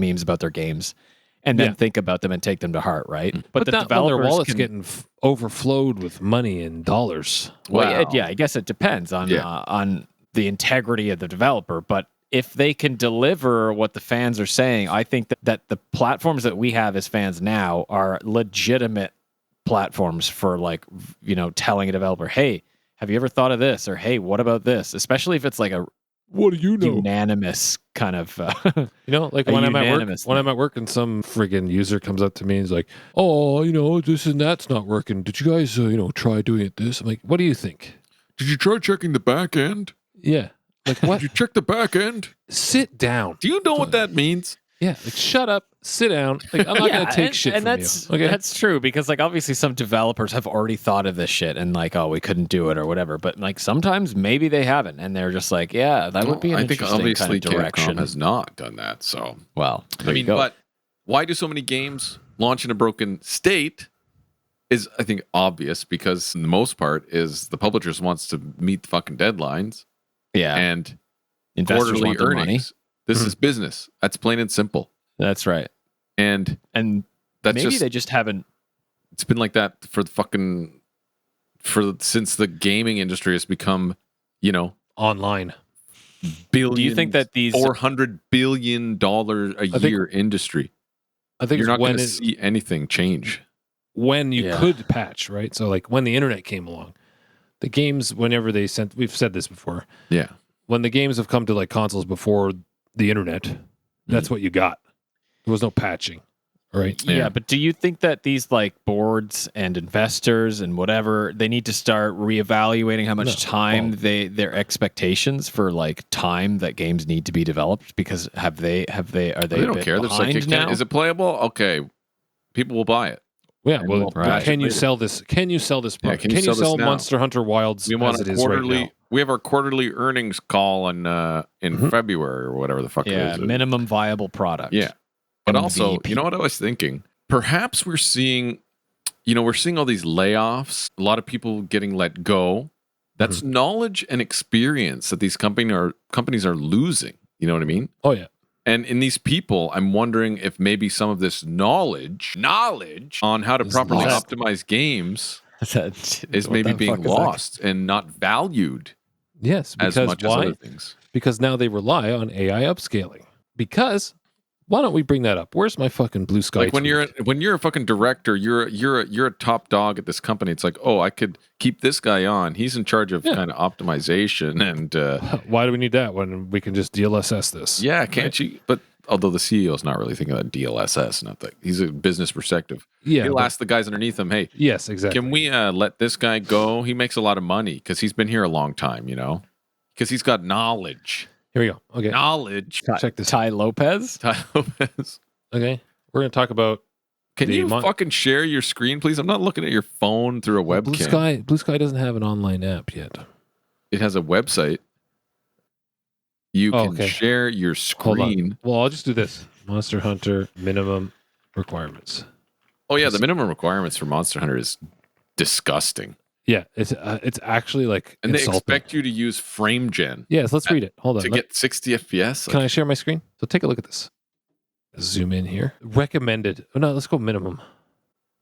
memes about their games and then think about them and take them to heart, right? But the developers, their wallet's getting overflowed with money and dollars. Well, I guess it depends on the integrity of the developer. But if they can deliver what the fans are saying, I think that the platforms that we have as fans now are legitimate platforms for telling a developer, hey, have you ever thought of this? Or hey, what about this? Especially if it's like What do you know? unanimous kind of. You know, like A when I'm at work, unanimous when I'm at work and some friggin' user comes up to me and is like, "Oh, this and that's not working. Did you guys, try doing it this?" I'm like, "What do you think?" Did you try checking the back end? Yeah, like what? Did you check the back end? Sit down. Do you know what that means? Yeah, like shut up, sit down. Like I'm not gonna take shit and from that's, you. Okay, that's true because like obviously some developers have already thought of this shit and like, oh, we couldn't do it or whatever. But like sometimes maybe they haven't, and they're just like, yeah, that would be an I think interesting obviously kind of direction. Capcom has not done that. So Well, there I you mean, go. but why do so many games launch in a broken state? Is I think obvious because in the most part is the publishers wants to meet the fucking deadlines yeah, and investors quarterly want their money. earnings. This is business. That's plain and simple. That's right. And And that's maybe just they just haven't. it's been like that for since the gaming industry has become, online. billions. Do you think that these? $400 billion a year industry? I think You're it's not when going to see anything change. when you Yeah. could patch, right? So like when the internet came along, the games whenever we've said this before. Yeah. When the games have come to like consoles before the internet, that's what you got. There was no patching, right? Yeah, Yeah. but do you think that these like boards and investors and whatever they need to start reevaluating how much No. time their expectations for like time that games need to be developed because are they They a don't bit care. They're just like, behind now? is it playable? Okay. People will buy it. Yeah, And well, we'll patch can it you later. sell this? Can you sell this product? can you sell this now? Monster Hunter Wilds We want as it a is right quarterly. now? We have our quarterly earnings call in February or whatever the fuck Yeah, it is. minimum viable product. Yeah. But also, MVP. you know what I was thinking? Perhaps we're seeing all these layoffs, a lot of people getting let go. That's knowledge and experience that these companies are losing. You know what I mean? Oh yeah. And in these people, I'm wondering if maybe some of this knowledge on how to Is properly lost. optimize games is What maybe the being fuck is that? lost and not valued Yes, as because much as why? other things. Because now they rely on AI upscaling. Because why don't we bring that up? Where's my fucking blue sky? Like when you're a fucking director, you're a top dog at this company. It's like, oh, I could keep this guy on. He's in charge of kind of optimization and why do we need that when we can just DLSS this? yeah, can't you? But although the CEO is not really thinking about DLSS, not that he's a business perspective. Yeah, He'll but- ask the guys underneath him, hey, Yes, exactly. can we let this guy go? He makes a lot of money because he's been here a long time, because he's got knowledge. Here we go. Okay. Knowledge. Check this. Ty Lopez. Ty Lopez. Okay. We're going to talk about Can The you mon- fucking share your screen, please? I'm not looking at your phone through a webcam. Blue Sky doesn't have an online app yet. It has a website. You Oh, can okay. share your Hold on. screen. Well, I'll just do this. Monster Hunter minimum requirements. Oh yeah, the minimum requirements for Monster Hunter is disgusting, Yeah, it's actually like and they insulting. expect you to use frame gen Yes, let's read it. Hold on. to get 60 FPS. Can I share my screen? So take a look at this. Zoom in here. Recommended. Oh no, let's go minimum.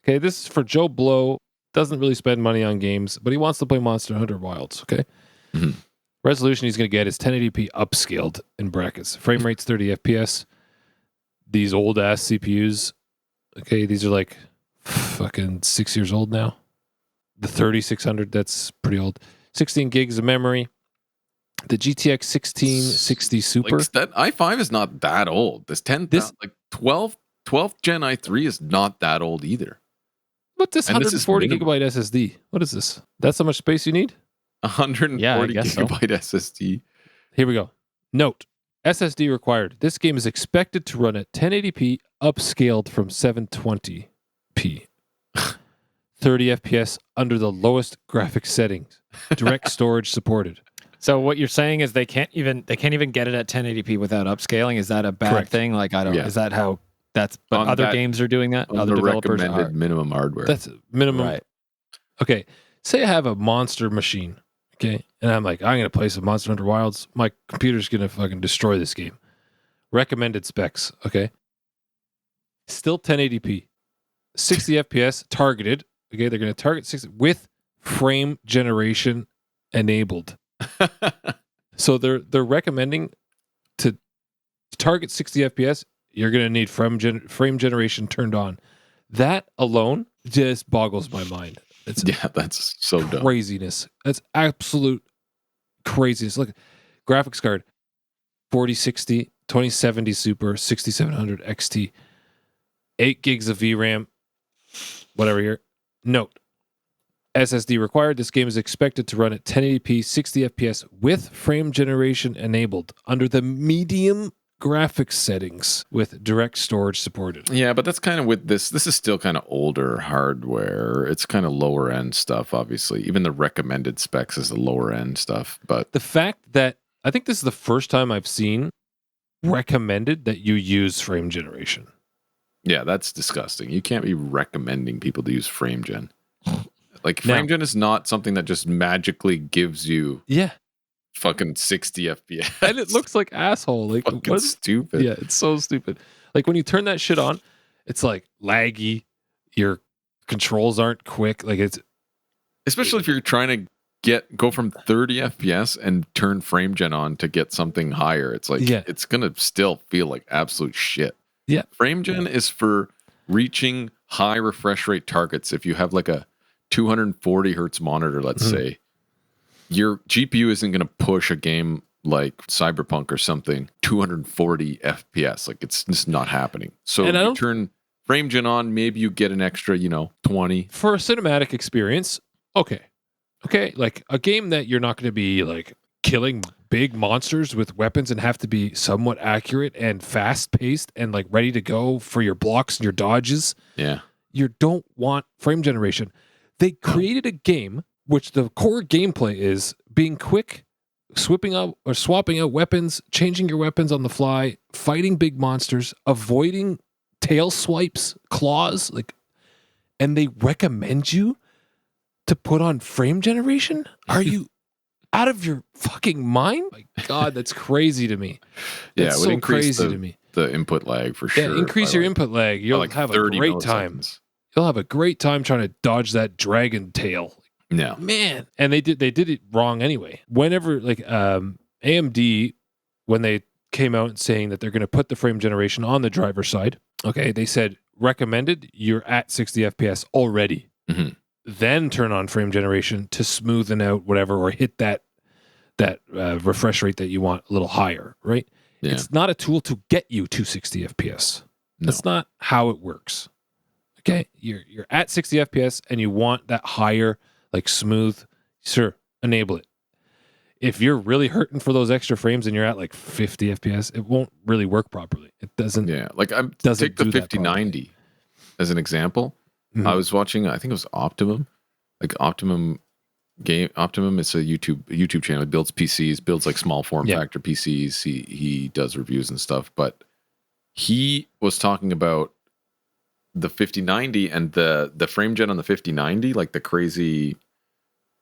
Okay, this is for Joe Blow. Doesn't really spend money on games, but he wants to play Monster Hunter Wilds. Okay. Mhm. Resolution he's going to get is 1080p upscaled in brackets. Frame rate's 30 FPS. These old ass CPUs. Okay, these are like fucking 6 years old now. The 3600, that's pretty old. 16 gigs of memory. The GTX 1660 Super. Like, that i5 is not that old. This 12th gen i3 is not that old either. What's this And this is 140 minimum. gigabyte SSD? What is this? That's how much space you need? 140 Yeah, I guess so. gigabyte SSD. Here we go. Note, SSD required. This game is expected to run at 1080p upscaled from 720p. 30 FPS under the lowest graphics settings. Direct storage supported. So what you're saying is they can't even get it at 1080p without upscaling. Is that a bad Correct. thing? Like I don't. Yeah. Is that how? But On other that- games are doing that. On Other the developers recommended are. minimum hardware. That's minimum. Right. Okay. Say I have a monster machine. Okay. And I'm like, I'm going to play some Monster Hunter Wilds. My computer's going to fucking destroy this game. Recommended specs. Okay. Still 1080p. 60 FPS targeted. Okay. They're going to target 60 with frame generation enabled. So they're recommending to target 60 FPS. You're going to need frame generation turned on. That alone just boggles my mind. It's Yeah, that's so dumb. craziness. That's absolute craziness. Look, graphics card 4060, 2070 Super, 6700 XT, 8 gigs of VRAM, whatever here. Note, SSD required. This game is expected to run at 1080p 60 FPS with frame generation enabled under the medium graphics settings with direct storage supported. Yeah, but that's kind of with this. This is still kind of older hardware. It's kind of lower end stuff, obviously. Even the recommended specs is the lower end stuff. But The fact that I think this is the first time I've seen recommended that you use frame generation. yeah, that's disgusting. You can't be recommending people to use frame gen. Like frame gen is not something that just magically gives you Yeah. fucking 60 FPS. And it looks like asshole. Like fucking what? stupid. Yeah, it's so stupid. Like when you turn that shit on, it's like laggy. Your controls aren't quick. Like it's Especially if you're trying to go from 30 FPS and turn frame gen on to get something higher. It's like it's gonna still feel like absolute shit. Yeah. Frame gen is for reaching high refresh rate targets. If you have like a 240 hertz monitor, let's say, your GPU isn't going to push a game like Cyberpunk or something 240 FPS. Like it's just not happening. So you turn frame gen on, maybe you get an extra, 20 for a cinematic experience. Okay, like a game that you're not going to be like killing big monsters with weapons and have to be somewhat accurate and fast paced and like ready to go for your blocks and your dodges. Yeah, you don't want frame generation. They created a game which the core gameplay is being quick, swapping out weapons, changing your weapons on the fly, fighting big monsters, avoiding tail swipes, claws, and they recommend you to put on frame generation? Are you out of your fucking mind? My God, that's crazy to me. Yeah, it's it would increase crazy to me. The input lag for sure. Yeah, increase your input lag. You'll have a great time. You'll have a great time trying to dodge that dragon tail. No, man, and they did it wrong anyway. Whenever AMD, when they came out saying that they're going to put the frame generation on the driver's side, okay, they said recommended you're at 60 FPS already. Mm-hmm. Then turn on frame generation to smoothen out whatever or hit that refresh rate that you want a little higher, right? Yeah. It's not a tool to get you to 60 FPS. That's not how it works. Okay, you're at 60 FPS and you want that higher, like smooth, sure, enable it. If you're really hurting for those extra frames and you're at like 50 FPS, it won't really work properly. It doesn't. Yeah, like take the 5090 as an example. Mm-hmm. I was watching, I think it was Optimum. Like Optimum is a YouTube channel. He builds PCs, builds like small form factor PCs. He does reviews and stuff. But he was talking about the 5090 and the frame gen on the 5090, like the crazy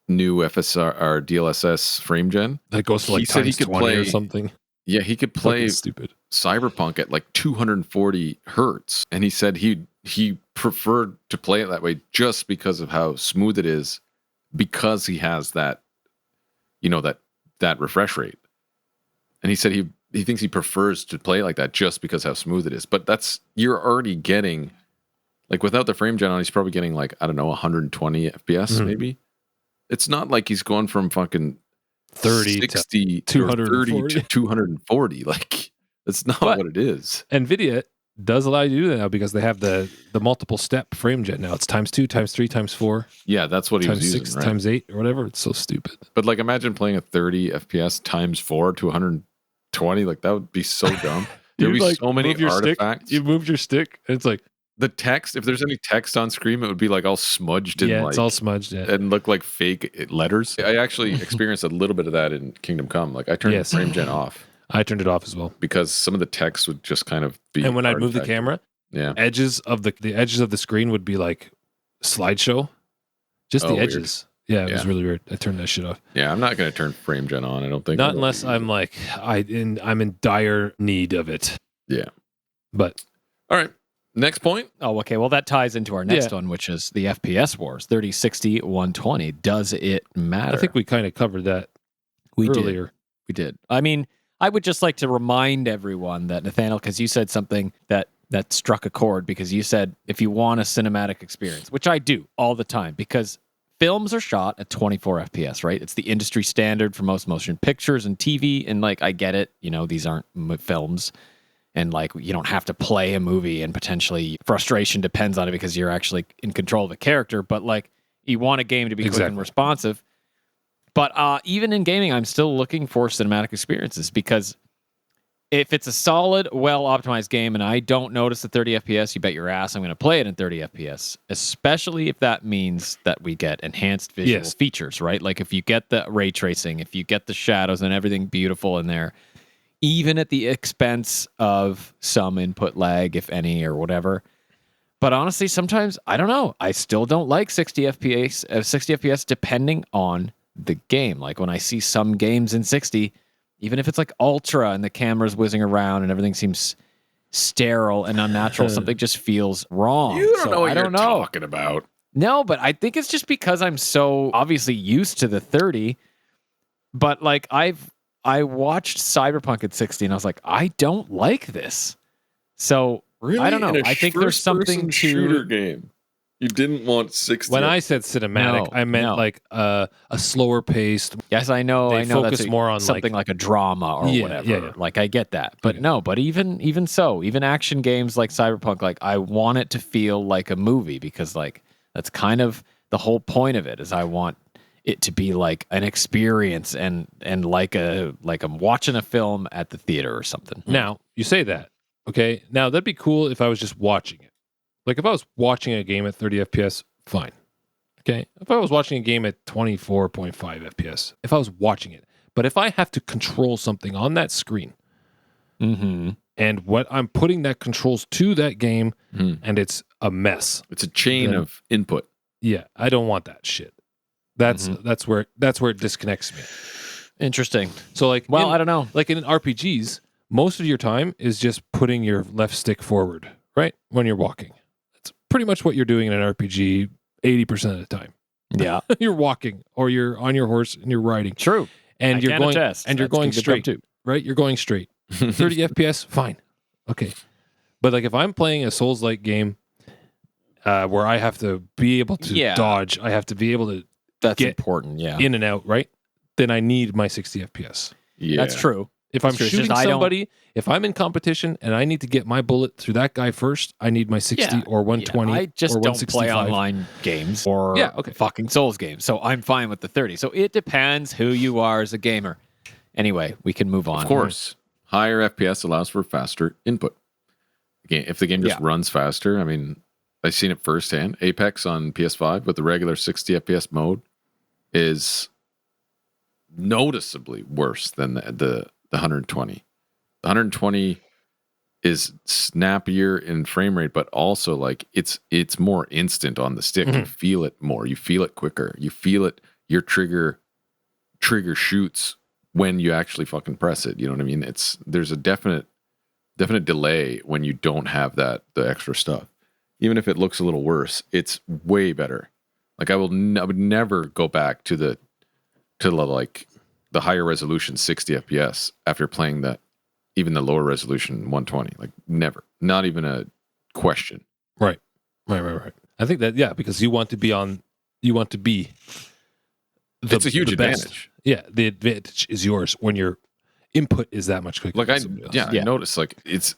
new FSR or DLSS frame gen. That goes to like times 20 or something. Yeah, he could play stupid Cyberpunk at like 240 hertz. And he said he preferred to play it that way just because of how smooth it is, because he has that, that refresh rate. And he said he thinks he prefers to play it like that just because how smooth it is. But you're already getting, like without the frame gen on, he's probably getting like, I don't know, 120 FPS maybe. It's not like he's going from fucking 30 60 to 240 to 240. Like that's not what it is. NVIDIA does allow you to do that now because they have the multiple step frame gen now. It's times 2, times 3, times 4. Yeah, that's what he was using, times 6, right? times 8 or whatever. It's so stupid. But like imagine playing a 30 FPS times 4 to 120. Like that would be so dumb. There'd be so many artifacts. You moved your stick and it's like the text, if there's any text on screen, it would be like all smudged and it's all smudged, and look like fake letters. I actually experienced a little bit of that in Kingdom Come. Like I turned the frame gen off. I turned it off as well because some of the text would just kind of be. And when I moved the camera, edges of the edges of the screen would be like slideshow, just the edges. Weird. Yeah, it was really weird. I turned that shit off. Yeah, I'm not going to turn frame gen on. I don't think. Not unless I'm like I'm in dire need of it. Yeah, but all right. Next point. Oh, okay. Well, that ties into our next one, which is the FPS wars. 30, 60, 120. Does it matter? I think we kind of covered that earlier. We did. I mean, I would just like to remind everyone that, Nathaniel, because you said something that struck a chord, because you said if you want a cinematic experience, which I do all the time, because films are shot at 24 FPS, right? It's the industry standard for most motion pictures and TV. And like, I get it. These aren't films. And like, you don't have to play a movie and potentially frustration depends on it because you're actually in control of the character. But like, you want a game to be quick and responsive. But even in gaming, I'm still looking for cinematic experiences because if it's a solid, well-optimized game and I don't notice the 30 FPS, you bet your ass I'm going to play it in 30 FPS, especially if that means that we get enhanced visual features, right? Like if you get the ray tracing, if you get the shadows and everything beautiful in there, even at the expense of some input lag, if any, or whatever. But honestly, sometimes, I don't know. I still don't like 60 FPS depending on the game. Like when I see some games in 60, even if it's like ultra and the camera's whizzing around and everything seems sterile and unnatural, something just feels wrong. You don't know what you're talking about. No, but I think it's just because I'm so obviously used to the 30. But like I watched Cyberpunk at 60 and I was like, I don't like this. So really? I don't know. I think there's something to shooter game. You didn't want 60. When I said cinematic, I meant like a slower paced. Yes, I know. They I know focus that's more on something like a drama or whatever. Yeah. Like I get that, but no. But even so, even action games like Cyberpunk, like I want it to feel like a movie because like that's kind of the whole point of it. Is I want it to be like an experience and like I'm watching a film at the theater or something. Now you say that, okay? Now that'd be cool if I was just watching it. Like if I was watching a game at 30 FPS, fine. Okay. If I was watching a game at 24.5 FPS, if I was watching it, but if I have to control something on that screen, and what I'm putting that controls to that game, and it's a mess. It's a chain of input. Yeah, I don't want that shit. That's where it disconnects me. Interesting. So like, I don't know. Like in RPGs, most of your time is just putting your left stick forward, right? When you're walking. That's pretty much what you're doing in an RPG 80% of the time. Yeah. You're walking or you're on your horse and you're riding. True. And you're going attest. and you're That's going good straight, too. right? You're going straight. 30 FPS, fine. Okay. But like if I'm playing a Souls-like game where I have to be able to dodge, I have to be able to That's get important, in and out, right? Then I need my 60 FPS. Yeah. That's true. If I'm shooting somebody, if I'm in competition and I need to get my bullet through that guy first, I need my 60 or 120 I just or don't play 165. online games or okay. fucking Souls games, so I'm fine with the 30. So it depends who you are as a gamer. Anyway, we can move on. Of course, higher FPS allows for faster input. Again, if the game just runs faster, I mean, I've seen it firsthand. Apex on PS5 with the regular 60 FPS mode is noticeably worse than the 120. The 120 is snappier in frame rate, but also like it's more instant on the stick. You feel it more. You feel it quicker. You feel it. Your trigger shoots when you actually fucking press it. You know what I mean? There's a definite delay when you don't have the extra stuff. Even if it looks a little worse, it's way better. Like I would never go back to the higher resolution 60 FPS after playing even the lower resolution 120. Like never. Not even a question. Right. I think that because you want to be it's a huge advantage. Yeah, the advantage is yours when your input is that much quicker. Like I noticed like it's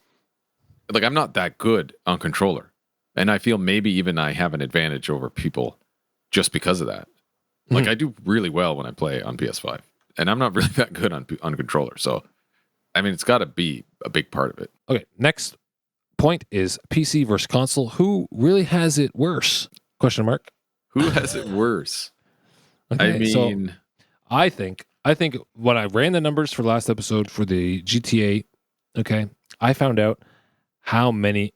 like I'm not that good on controller. And I feel maybe even I have an advantage over people just because of that. Like I do really well when I play on PS5. And I'm not really that good on controller. So, I mean, it's got to be a big part of it. Okay, next point is PC versus console. Who really has it worse? Question mark. Who has it worse? Okay, I mean... So I think when I ran the numbers for last episode for the GTA, okay, I found out how many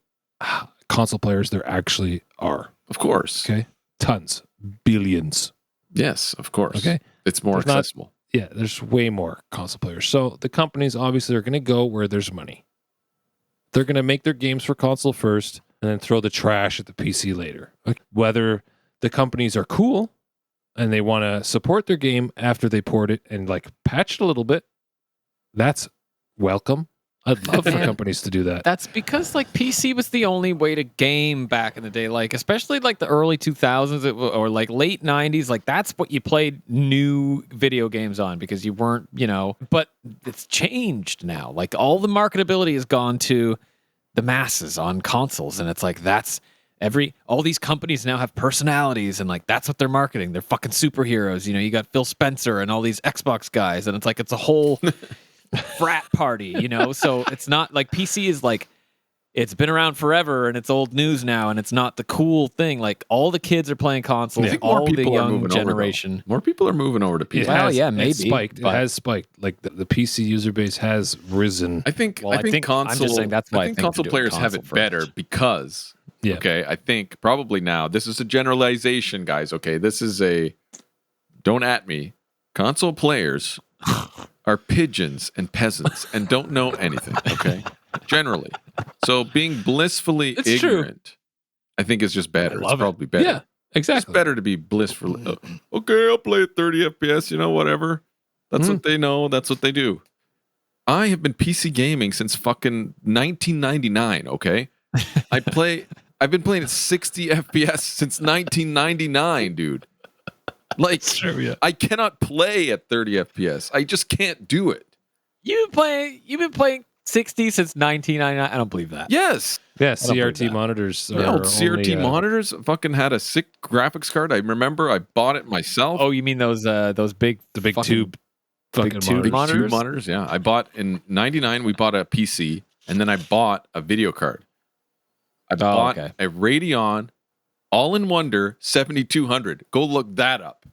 console players there actually are. Of course. Okay, tons. Billions. Yes, of course. Okay. It's more accessible. There's way more console players. So the companies obviously are going to go where there's money. They're going to make their games for console first and then throw the trash at the PC later. Like, whether the companies are cool and they want to support their game after they port it and like patch it a little bit, that's welcome. I'd love for companies to do that. That's because like PC was the only way to game back in the day, like especially like the early 2000s or like late 90s. Like that's what you played new video games on because you weren't, but it's changed now. Like all the marketability has gone to the masses on consoles, and it's like all these companies now have personalities, and like that's what they're marketing. They're fucking superheroes. You got Phil Spencer and all these Xbox guys, and it's like it's a whole frat party, So it's not like PC is like it's been around forever and it's old news now, and it's not the cool thing. Like all the kids are playing consoles. I think all more people the are young moving generation. Over, more people are moving over to PC. Maybe it's spiked. It has spiked. Like the PC user base has risen. I think console. I'm just saying that's why I think console players have it better because. Yeah. Okay, I think probably now this is a generalization, guys. Okay, this is don't at me. Console players are pigeons and peasants and don't know anything. Okay, generally. So being blissfully ignorant, I think is just better. It's probably better. Yeah, exactly. It's better to be blissfully. Okay, I'll play at 30 FPS. Whatever. That's what they know. That's what they do. I have been PC gaming since fucking 1999. Okay, I've been playing at 60 FPS since 1999, dude. Like, true, yeah. I cannot play at 30 FPS. I just can't do it. You've been playing 60 since 1999. I don't believe that. Yes. Yeah, CRT monitors. Old CRT monitors. Fucking had a sick graphics card. I remember I bought it myself. Oh, you mean those big, the big tube, fucking tube monitors? Yeah, I bought in '99. We bought a PC, and then I bought a video card. I bought a Radeon All-in-Wonder 7200. Go look that up.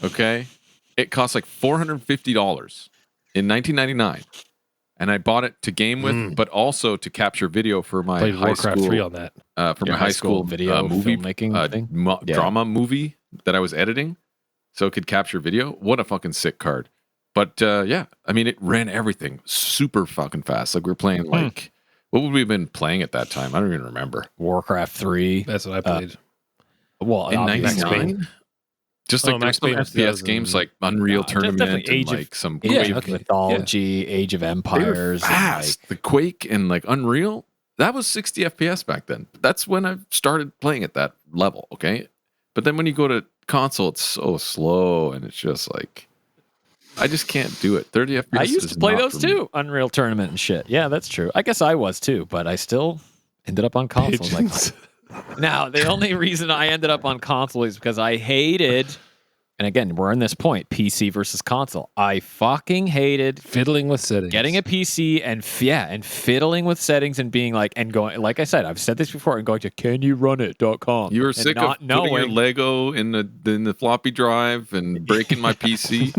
Okay? It cost like $450 in 1999. And I bought it to game with, but also to capture video for my Played high Warcraft school 3 on that. For my high school video movie filmmaking thing. Drama movie that I was editing, so it could capture video. What a fucking sick card! But I mean, it ran everything super fucking fast. Like we were playing like. What would we have been playing at that time? I don't even remember. Warcraft 3. That's what I played. In 99? Just like there's some FPS games like Unreal Tournament and like some Quake Mythology, Age of Empires. Fast. And the Quake and like Unreal, that was 60 FPS back then. That's when I started playing at that level, okay? But then when you go to console, it's so slow and it's just like... I just can't do it. 30 FPS. I used to play those too. Unreal Tournament and shit. Yeah, that's true. I guess I was too, but I still ended up on console. Now, the only reason I ended up on console is because I hated, and again, we're in this point, PC versus console. I fucking hated fiddling with settings. Getting a PC and fiddling with settings and being like, and going, like I said, I've said this before, and going to canyourunnit.com. You were sick of putting your Lego in the floppy drive and breaking my PC.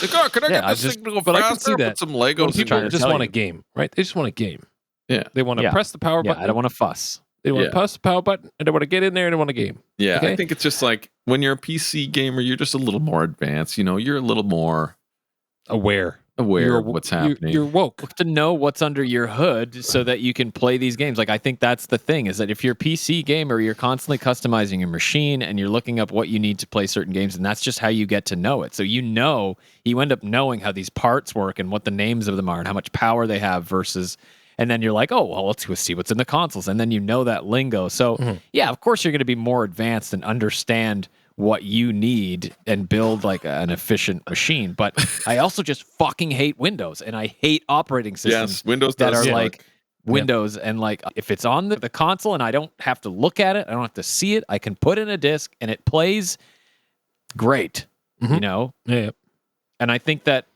Like, can I get this thing to go faster? I can see that. Put some Legos people just want a game, right? They just want a game. Yeah. They want to press the power button. I don't want to fuss. They want to press the power button, and they want to get in there, and they want a game. Yeah, okay? I think it's just like when you're a PC gamer, you're just a little more advanced. You're a little more aware of what's happening. You're woke to know what's under your hood so that you can play these games. Like I think that's the thing is that if you're a PC gamer, you're constantly customizing your machine and you're looking up what you need to play certain games, and that's just how you get to know it. So you end up knowing how these parts work and what the names of them are and how much power they have versus. And then you're like, oh, well, let's go see what's in the consoles. And then you know that lingo. So, yeah, of course, you're going to be more advanced and understand what you need and build like an efficient machine. But I also just fucking hate Windows. And I hate operating systems Windows that are like Windows. And like if it's on the console and I don't have to look at it, I don't have to see it, I can put in a disc and it plays great, Yeah. And I think that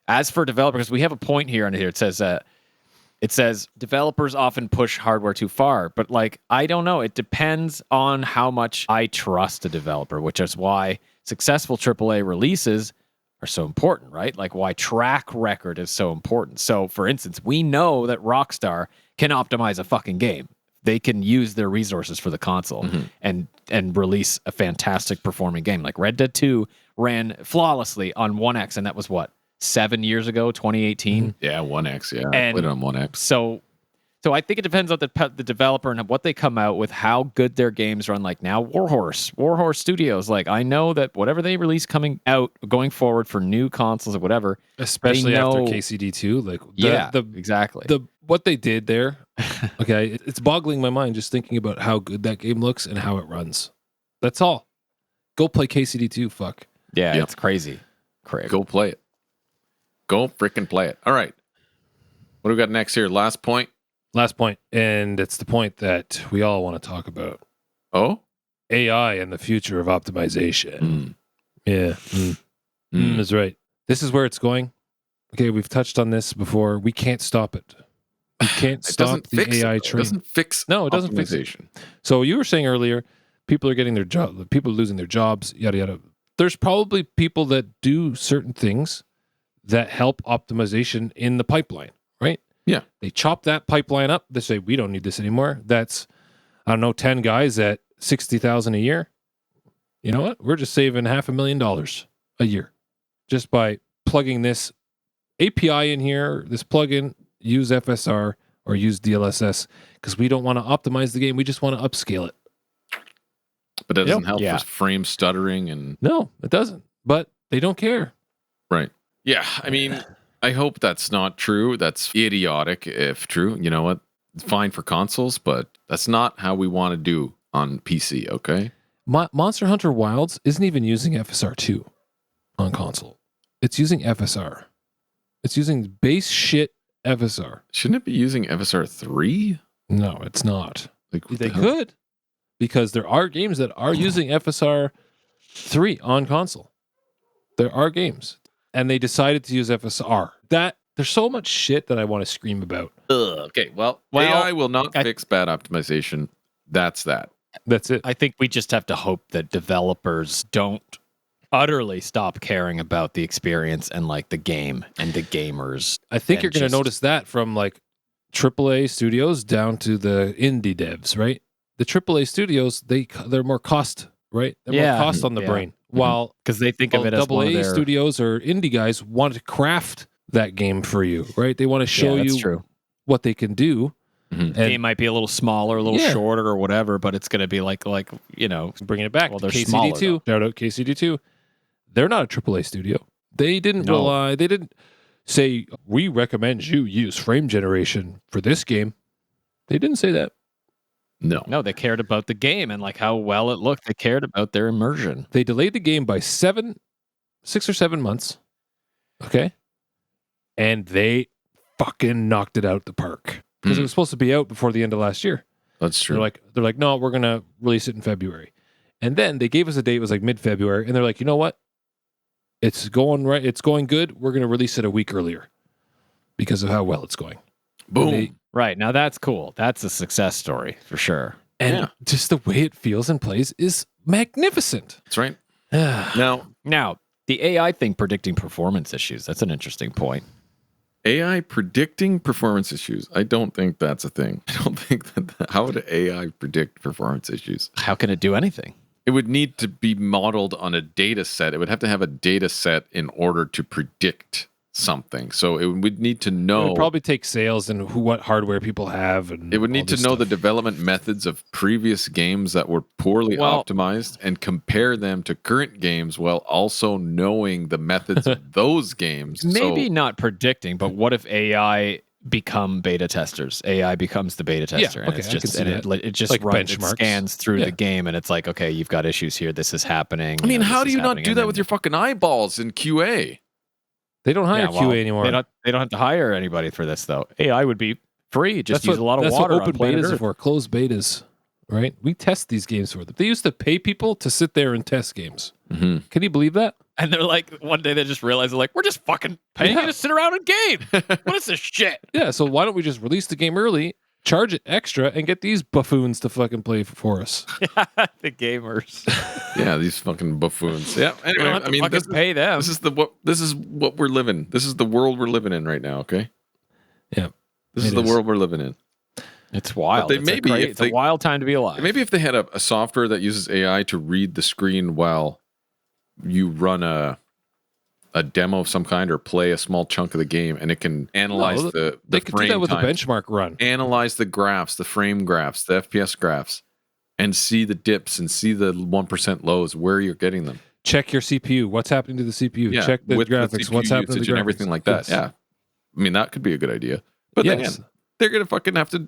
as for developers, we have a point here on here. It says developers often push hardware too far, but like, I don't know. It depends on how much I trust a developer, which is why successful AAA releases are so important, right? Like why track record is so important. So for instance, we know that Rockstar can optimize a fucking game. They can use their resources for the console and release a fantastic performing game. Like Red Dead 2 ran flawlessly on 1X, and that was what? 7 years ago, 2018. Yeah, 1X. Yeah, and I played it on 1X. So So I think it depends on the developer and what they come out with, how good their games run. Like now, Warhorse Studios. Like I know that whatever they release coming out going forward for new consoles or whatever, especially after KCD2, like exactly. What they did there. Okay, it's boggling my mind just thinking about how good that game looks and how it runs. That's all. Go play KCD2. Fuck. Yeah, it's crazy. Go play it. Go freaking play it. All right. What do we got next here? Last point, and it's the point that we all want to talk about. Oh? AI and the future of optimization. Yeah. That's right. This is where it's going. Okay, we've touched on this before. We can't stop it. We can't stop the AI train. It doesn't fix No, it doesn't fix it. So you were saying earlier, people are getting their job, people are losing their jobs, yada, yada. There's probably people that do certain things that help optimization in the pipeline, right? Yeah. They chop that pipeline up. They say, we don't need this anymore. That's, I don't know, 10 guys at $60,000 a year. You know what? We're just saving $500,000 a year just by plugging this API in here, this plugin, use FSR or use DLSS, because we don't want to optimize the game. We just want to upscale it. But that doesn't help with frame stuttering and... No, it doesn't. But they don't care. Right. Yeah, I mean... I hope that's not true. That's idiotic if true. You know what? It's fine for consoles, but that's not how we want to do on PC, okay? Monster Hunter Wilds isn't even using FSR2 on console. It's using FSR. It's using base shit FSR. Shouldn't it be using FSR 3? No, it's not. Like, they could, because there are games that are using FSR 3 on console. There are games. And they decided to use FSR. There's so much shit that I want to scream about. Okay, well, AI will not fix bad optimization. That's it. I think we just have to hope that developers don't utterly stop caring about the experience and like the game and the gamers. I think you're going to notice that from like AAA studios down to the indie devs, right? The AAA studios, they're more cost, right? They're more cost on the brain. While because they think of it as AA studios or indie guys want to craft that game for you, right? They want to show you what they can do. The game might be a little smaller, a little shorter, or whatever, but it's going to be like you know, bringing it back. Well, they're KCD2. Shout out KCD2. They're not a AAA studio. They didn't rely. They didn't say we recommend you use frame generation for this game. They didn't say that. No, they cared about the game and like how well it looked. They cared about their immersion. They delayed the game by 6 or 7 months. Okay. And they fucking knocked it out the park. Because it was supposed to be out before the end of last year. That's true. They're like, no, we're gonna release it in February. And then they gave us a date, it was like mid-February, and they're like, you know what? It's going right, it's going good. We're gonna release it a week earlier because of how well it's going. Boom. Right. Now that's cool. That's a success story for sure. And just the way it feels and plays is magnificent. That's right. Now, the AI thing predicting performance issues. That's an interesting point. AI predicting performance issues. I don't think that's a thing. I don't think that. How would AI predict performance issues? How can it do anything? It would need to be modeled on a data set. It would have to have a data set in order to predict something. So it would need to know. It would probably take sales and what hardware people have. And it would need to know the development methods of previous games that were poorly optimized and compare them to current games while also knowing the methods of those games. Maybe not predicting, but what if AI become beta testers? AI becomes the beta tester, and it's just it just like runs, it scans through the game, and it's like, okay, you've got issues here. This is happening. I mean, how do you not do that with your fucking eyeballs in QA? They don't hire QA anymore. They don't have to hire anybody for this, though. AI would be free. Just use a lot of water. That's what open betas are for, closed betas, right? We test these games for them. They used to pay people to sit there and test games. Mm-hmm. Can you believe that? And they're like, one day they just realized, they're like, we're just fucking paying you to sit around and game. What is this shit? Yeah, so why don't we just release the game early, charge it extra, and get these buffoons to fucking play for us? The gamers. Yeah, these fucking buffoons. Yeah. Anyway, I mean, pay them. This is what we're living. This is the world we're living in right now. Okay. Yeah. This is the world we're living in. It's wild. It's a wild time to be alive. Maybe if they had a software that uses AI to read the screen while you run a a demo of some kind or play a small chunk of the game, and it can analyze the They could do frame that with times, a benchmark run. analyze the graphs, the frame graphs, the FPS graphs, and see the dips and see the 1% lows, where you're getting them. Check your CPU. What's happening to the CPU? Yeah, Check the with graphics. CPU What's happening to the usage graphics? and everything like that. Yes. Yeah. I mean, that could be a good idea. But then again, they're going to fucking have to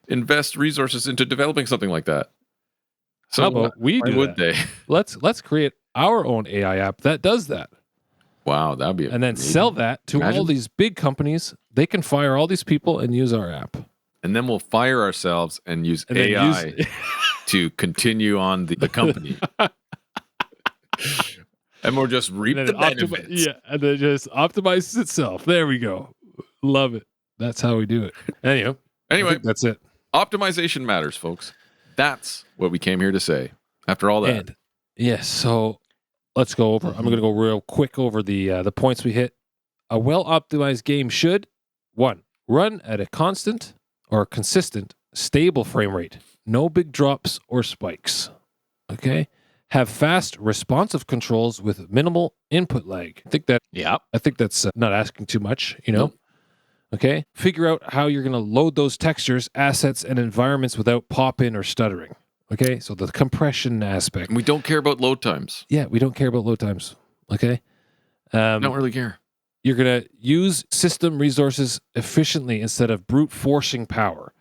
invest resources into developing something like that. So how about we do would that? they? Let's create our own AI app that does that. Wow, that'd be and then amazing. sell that to all these big companies. They can fire all these people and use our app. And then we'll fire ourselves and use AI to continue on the company. And we'll just reap the benefits. And then it just optimizes itself. There we go. Love it. That's how we do it. Anyway, I think that's it. Optimization matters, folks. That's what we came here to say. After all that. And, yes, so let's go over. I'm going to go real quick over the points we hit. A well-optimized game should, 1, run at a constant or consistent, stable frame rate. No big drops or spikes. Okay? Have fast, responsive controls with minimal input lag. I think that's not asking too much, you know? Nope. Okay? Figure out how you're going to load those textures, assets, and environments without pop-in or stuttering. Okay? So the compression aspect. And we don't care about load times. Yeah, we don't care about load times. Okay? Don't really care. You're going to use system resources efficiently instead of brute forcing power.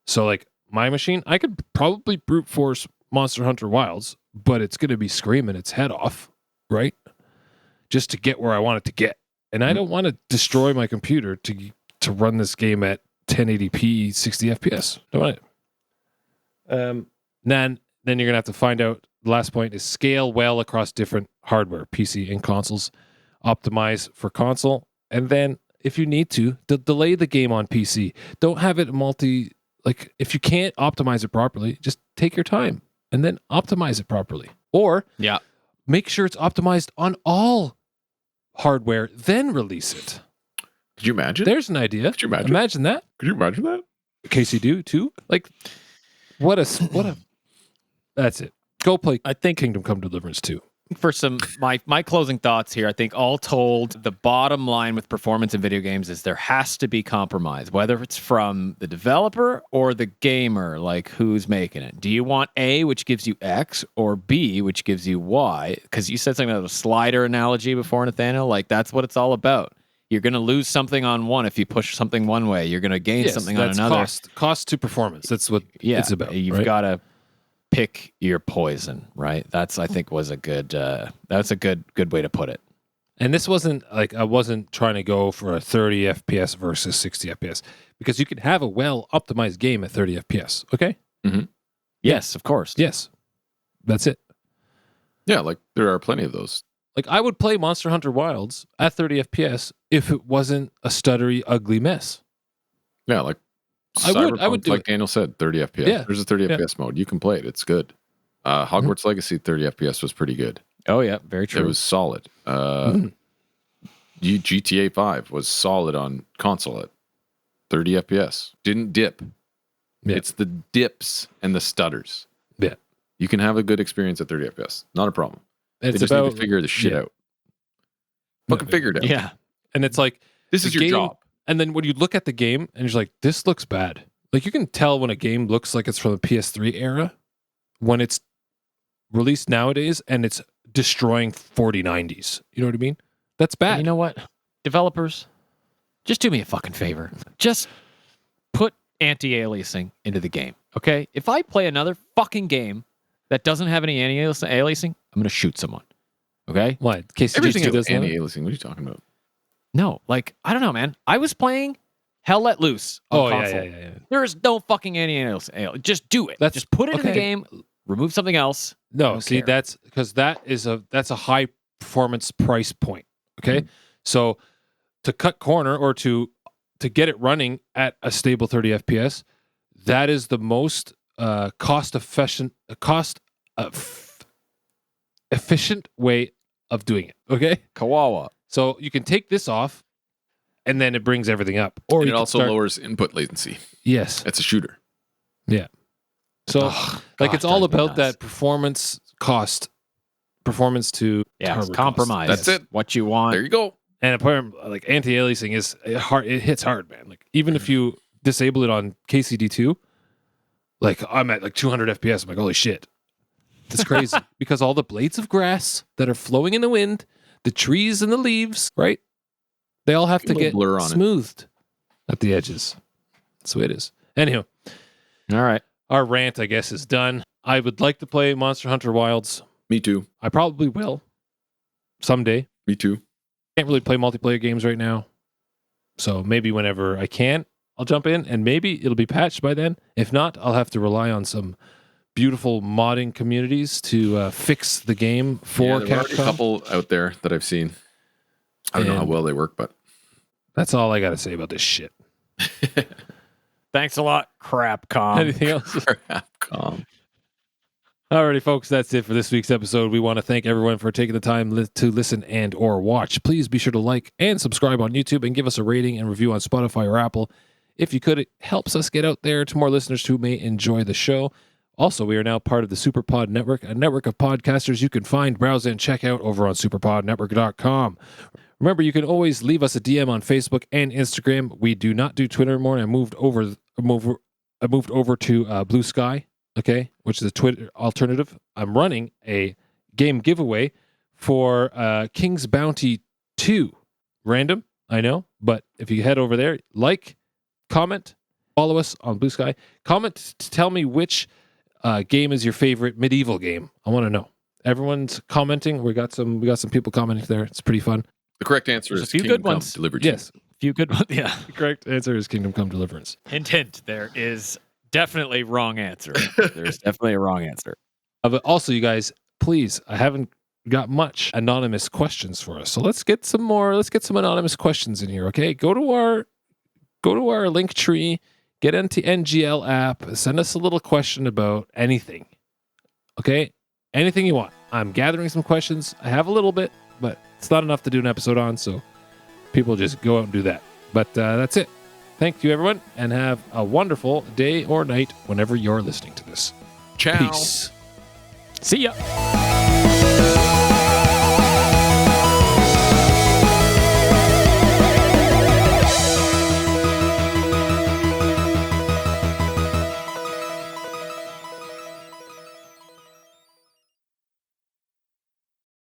So like my machine, I could probably brute force Monster Hunter Wilds, but it's going to be screaming its head off, right? Just to get where I want it to get. And I don't want to destroy my computer to run this game at 1080p, 60 FPS. Don't want it. Then you're going to have to find out, the last point is scale well across different hardware, PC and consoles. Optimize for console. And then if you need to, delay the game on PC. Don't have it if you can't optimize it properly, just take your time and then optimize it properly. Or make sure it's optimized on all hardware, then release it. Could you imagine? There's an idea. Could you imagine? Imagine that. Could you imagine that? Casey do too. Like what a that's it. Go play Kingdom Come Deliverance 2. For some my closing thoughts here, I think all told, the bottom line with performance in video games is there has to be compromise, whether it's from the developer or the gamer, like who's making it. Do you want A, which gives you X, or B, which gives you Y? Because you said something about a slider analogy before, Nathaniel. Like that's what it's all about. You're going to lose something on one if you push something one way. You're going to gain something on another. Cost to performance. That's what it's about. You've got to pick your poison, right? That's I think was a good that's a good way to put it. And this wasn't like I wasn't trying to go for a 30 FPS versus 60 FPS because you can have a well optimized game at 30 FPS. Okay. Mm-hmm. Yes, of course. Yes, that's it. Yeah, like there are plenty of those. Like I would play Monster Hunter Wilds at 30 FPS if it wasn't a stuttery, ugly mess. Yeah, like I would do like it. Daniel said, 30 FPS. Yeah. There's a 30 FPS mode. You can play it. It's good. Hogwarts Legacy 30 FPS was pretty good. Oh yeah, very true. It was solid. GTA 5 was solid on console at 30 FPS. Didn't dip. Yeah. It's the dips and the stutters. Yeah. You can have a good experience at 30 FPS. Not a problem. It's they just about need to figure the shit out. Fucking figure it out. Yeah. And it's like this is your job. And then when you look at the game and you're like, this looks bad. Like you can tell when a game looks like it's from the PS3 era when it's released nowadays and it's destroying 4090s. You know what I mean? That's bad. And you know what? Developers, just do me a fucking favor. Just put anti-aliasing into the game. Okay? If I play another fucking game that doesn't have any anti-aliasing, I'm going to shoot someone. Okay? Why? Everything is anti-aliasing. What are you talking about? No, like, I don't know, man. I was playing Hell Let Loose on console. Yeah. There is no fucking anti-aliasing. Just do it. Just put it in the game, remove something else. No, see, that's because that's a high performance price point. Okay. Mm-hmm. So to cut corner or to get it running at a stable 30 FPS, that is the most cost efficient way of doing it. Okay. Kawawa. So you can take this off, and then it brings everything up. Or and it also lowers input latency. Yes, it's a shooter. Yeah. So it's all about that performance cost performance to Yeah, hardware compromise. cost. That's it. What you want. There you go. And apparently, like anti-aliasing is hard. It hits hard, man. Like even if you disable it on KCD2, like I'm at like 200 FPS. I'm like, holy shit, that's crazy. Because all the blades of grass that are flowing in the wind, the trees and the leaves, right? They all have to get blur on it. smoothed at the edges. That's the way it is. Anyhow, All right. our rant, I guess, is done. I would like to play Monster Hunter Wilds. Me too. I probably will someday. Me too. Can't really play multiplayer games right now. So maybe whenever I can, I'll jump in and maybe it'll be patched by then. If not, I'll have to rely on some beautiful modding communities to fix the game for there are already a Capcom. couple out there that I've seen. I don't know how And well they work, but that's all I got to say about this shit. Thanks a lot, CrapCom. Anything else? Capcom. Alrighty, folks, that's it for this week's episode. We want to thank everyone for taking the time to listen and or watch. Please be sure to like and subscribe on YouTube and give us a rating and review on Spotify or Apple. If you could, it helps us get out there to more listeners who may enjoy the show. Also, we are now part of the SuperPod Network, a network of podcasters you can find, browse, and check out over on superpodnetwork.com. Remember, you can always leave us a DM on Facebook and Instagram. We do not do Twitter anymore. I moved over to Blue Sky, okay, which is a Twitter alternative. I'm running a game giveaway for King's Bounty 2. Random, I know, but if you head over there, like, comment, follow us on Blue Sky. Comment to tell me which game is your favorite medieval game. I want to know. Everyone's commenting. We got some people commenting there. It's pretty fun. The correct answer is There's a few Kingdom good ones. Come Deliverance. Yes, Few good ones. Yeah. the correct answer is Kingdom Come Deliverance. Hint, hint. There is definitely wrong answer. There's definitely a wrong answer. But also, you guys, please, I haven't got much anonymous questions for us. So let's get some more. Let's get some anonymous questions in here. Okay, go to our link tree, get into NGL app, send us a little question about anything. Okay, anything you want. I'm gathering some questions. I have a little bit, but it's not enough to do an episode on. So people just go out and do that. But that's it. Thank you, everyone, and have a wonderful day or night whenever you're listening to this. Ciao. Peace. See ya.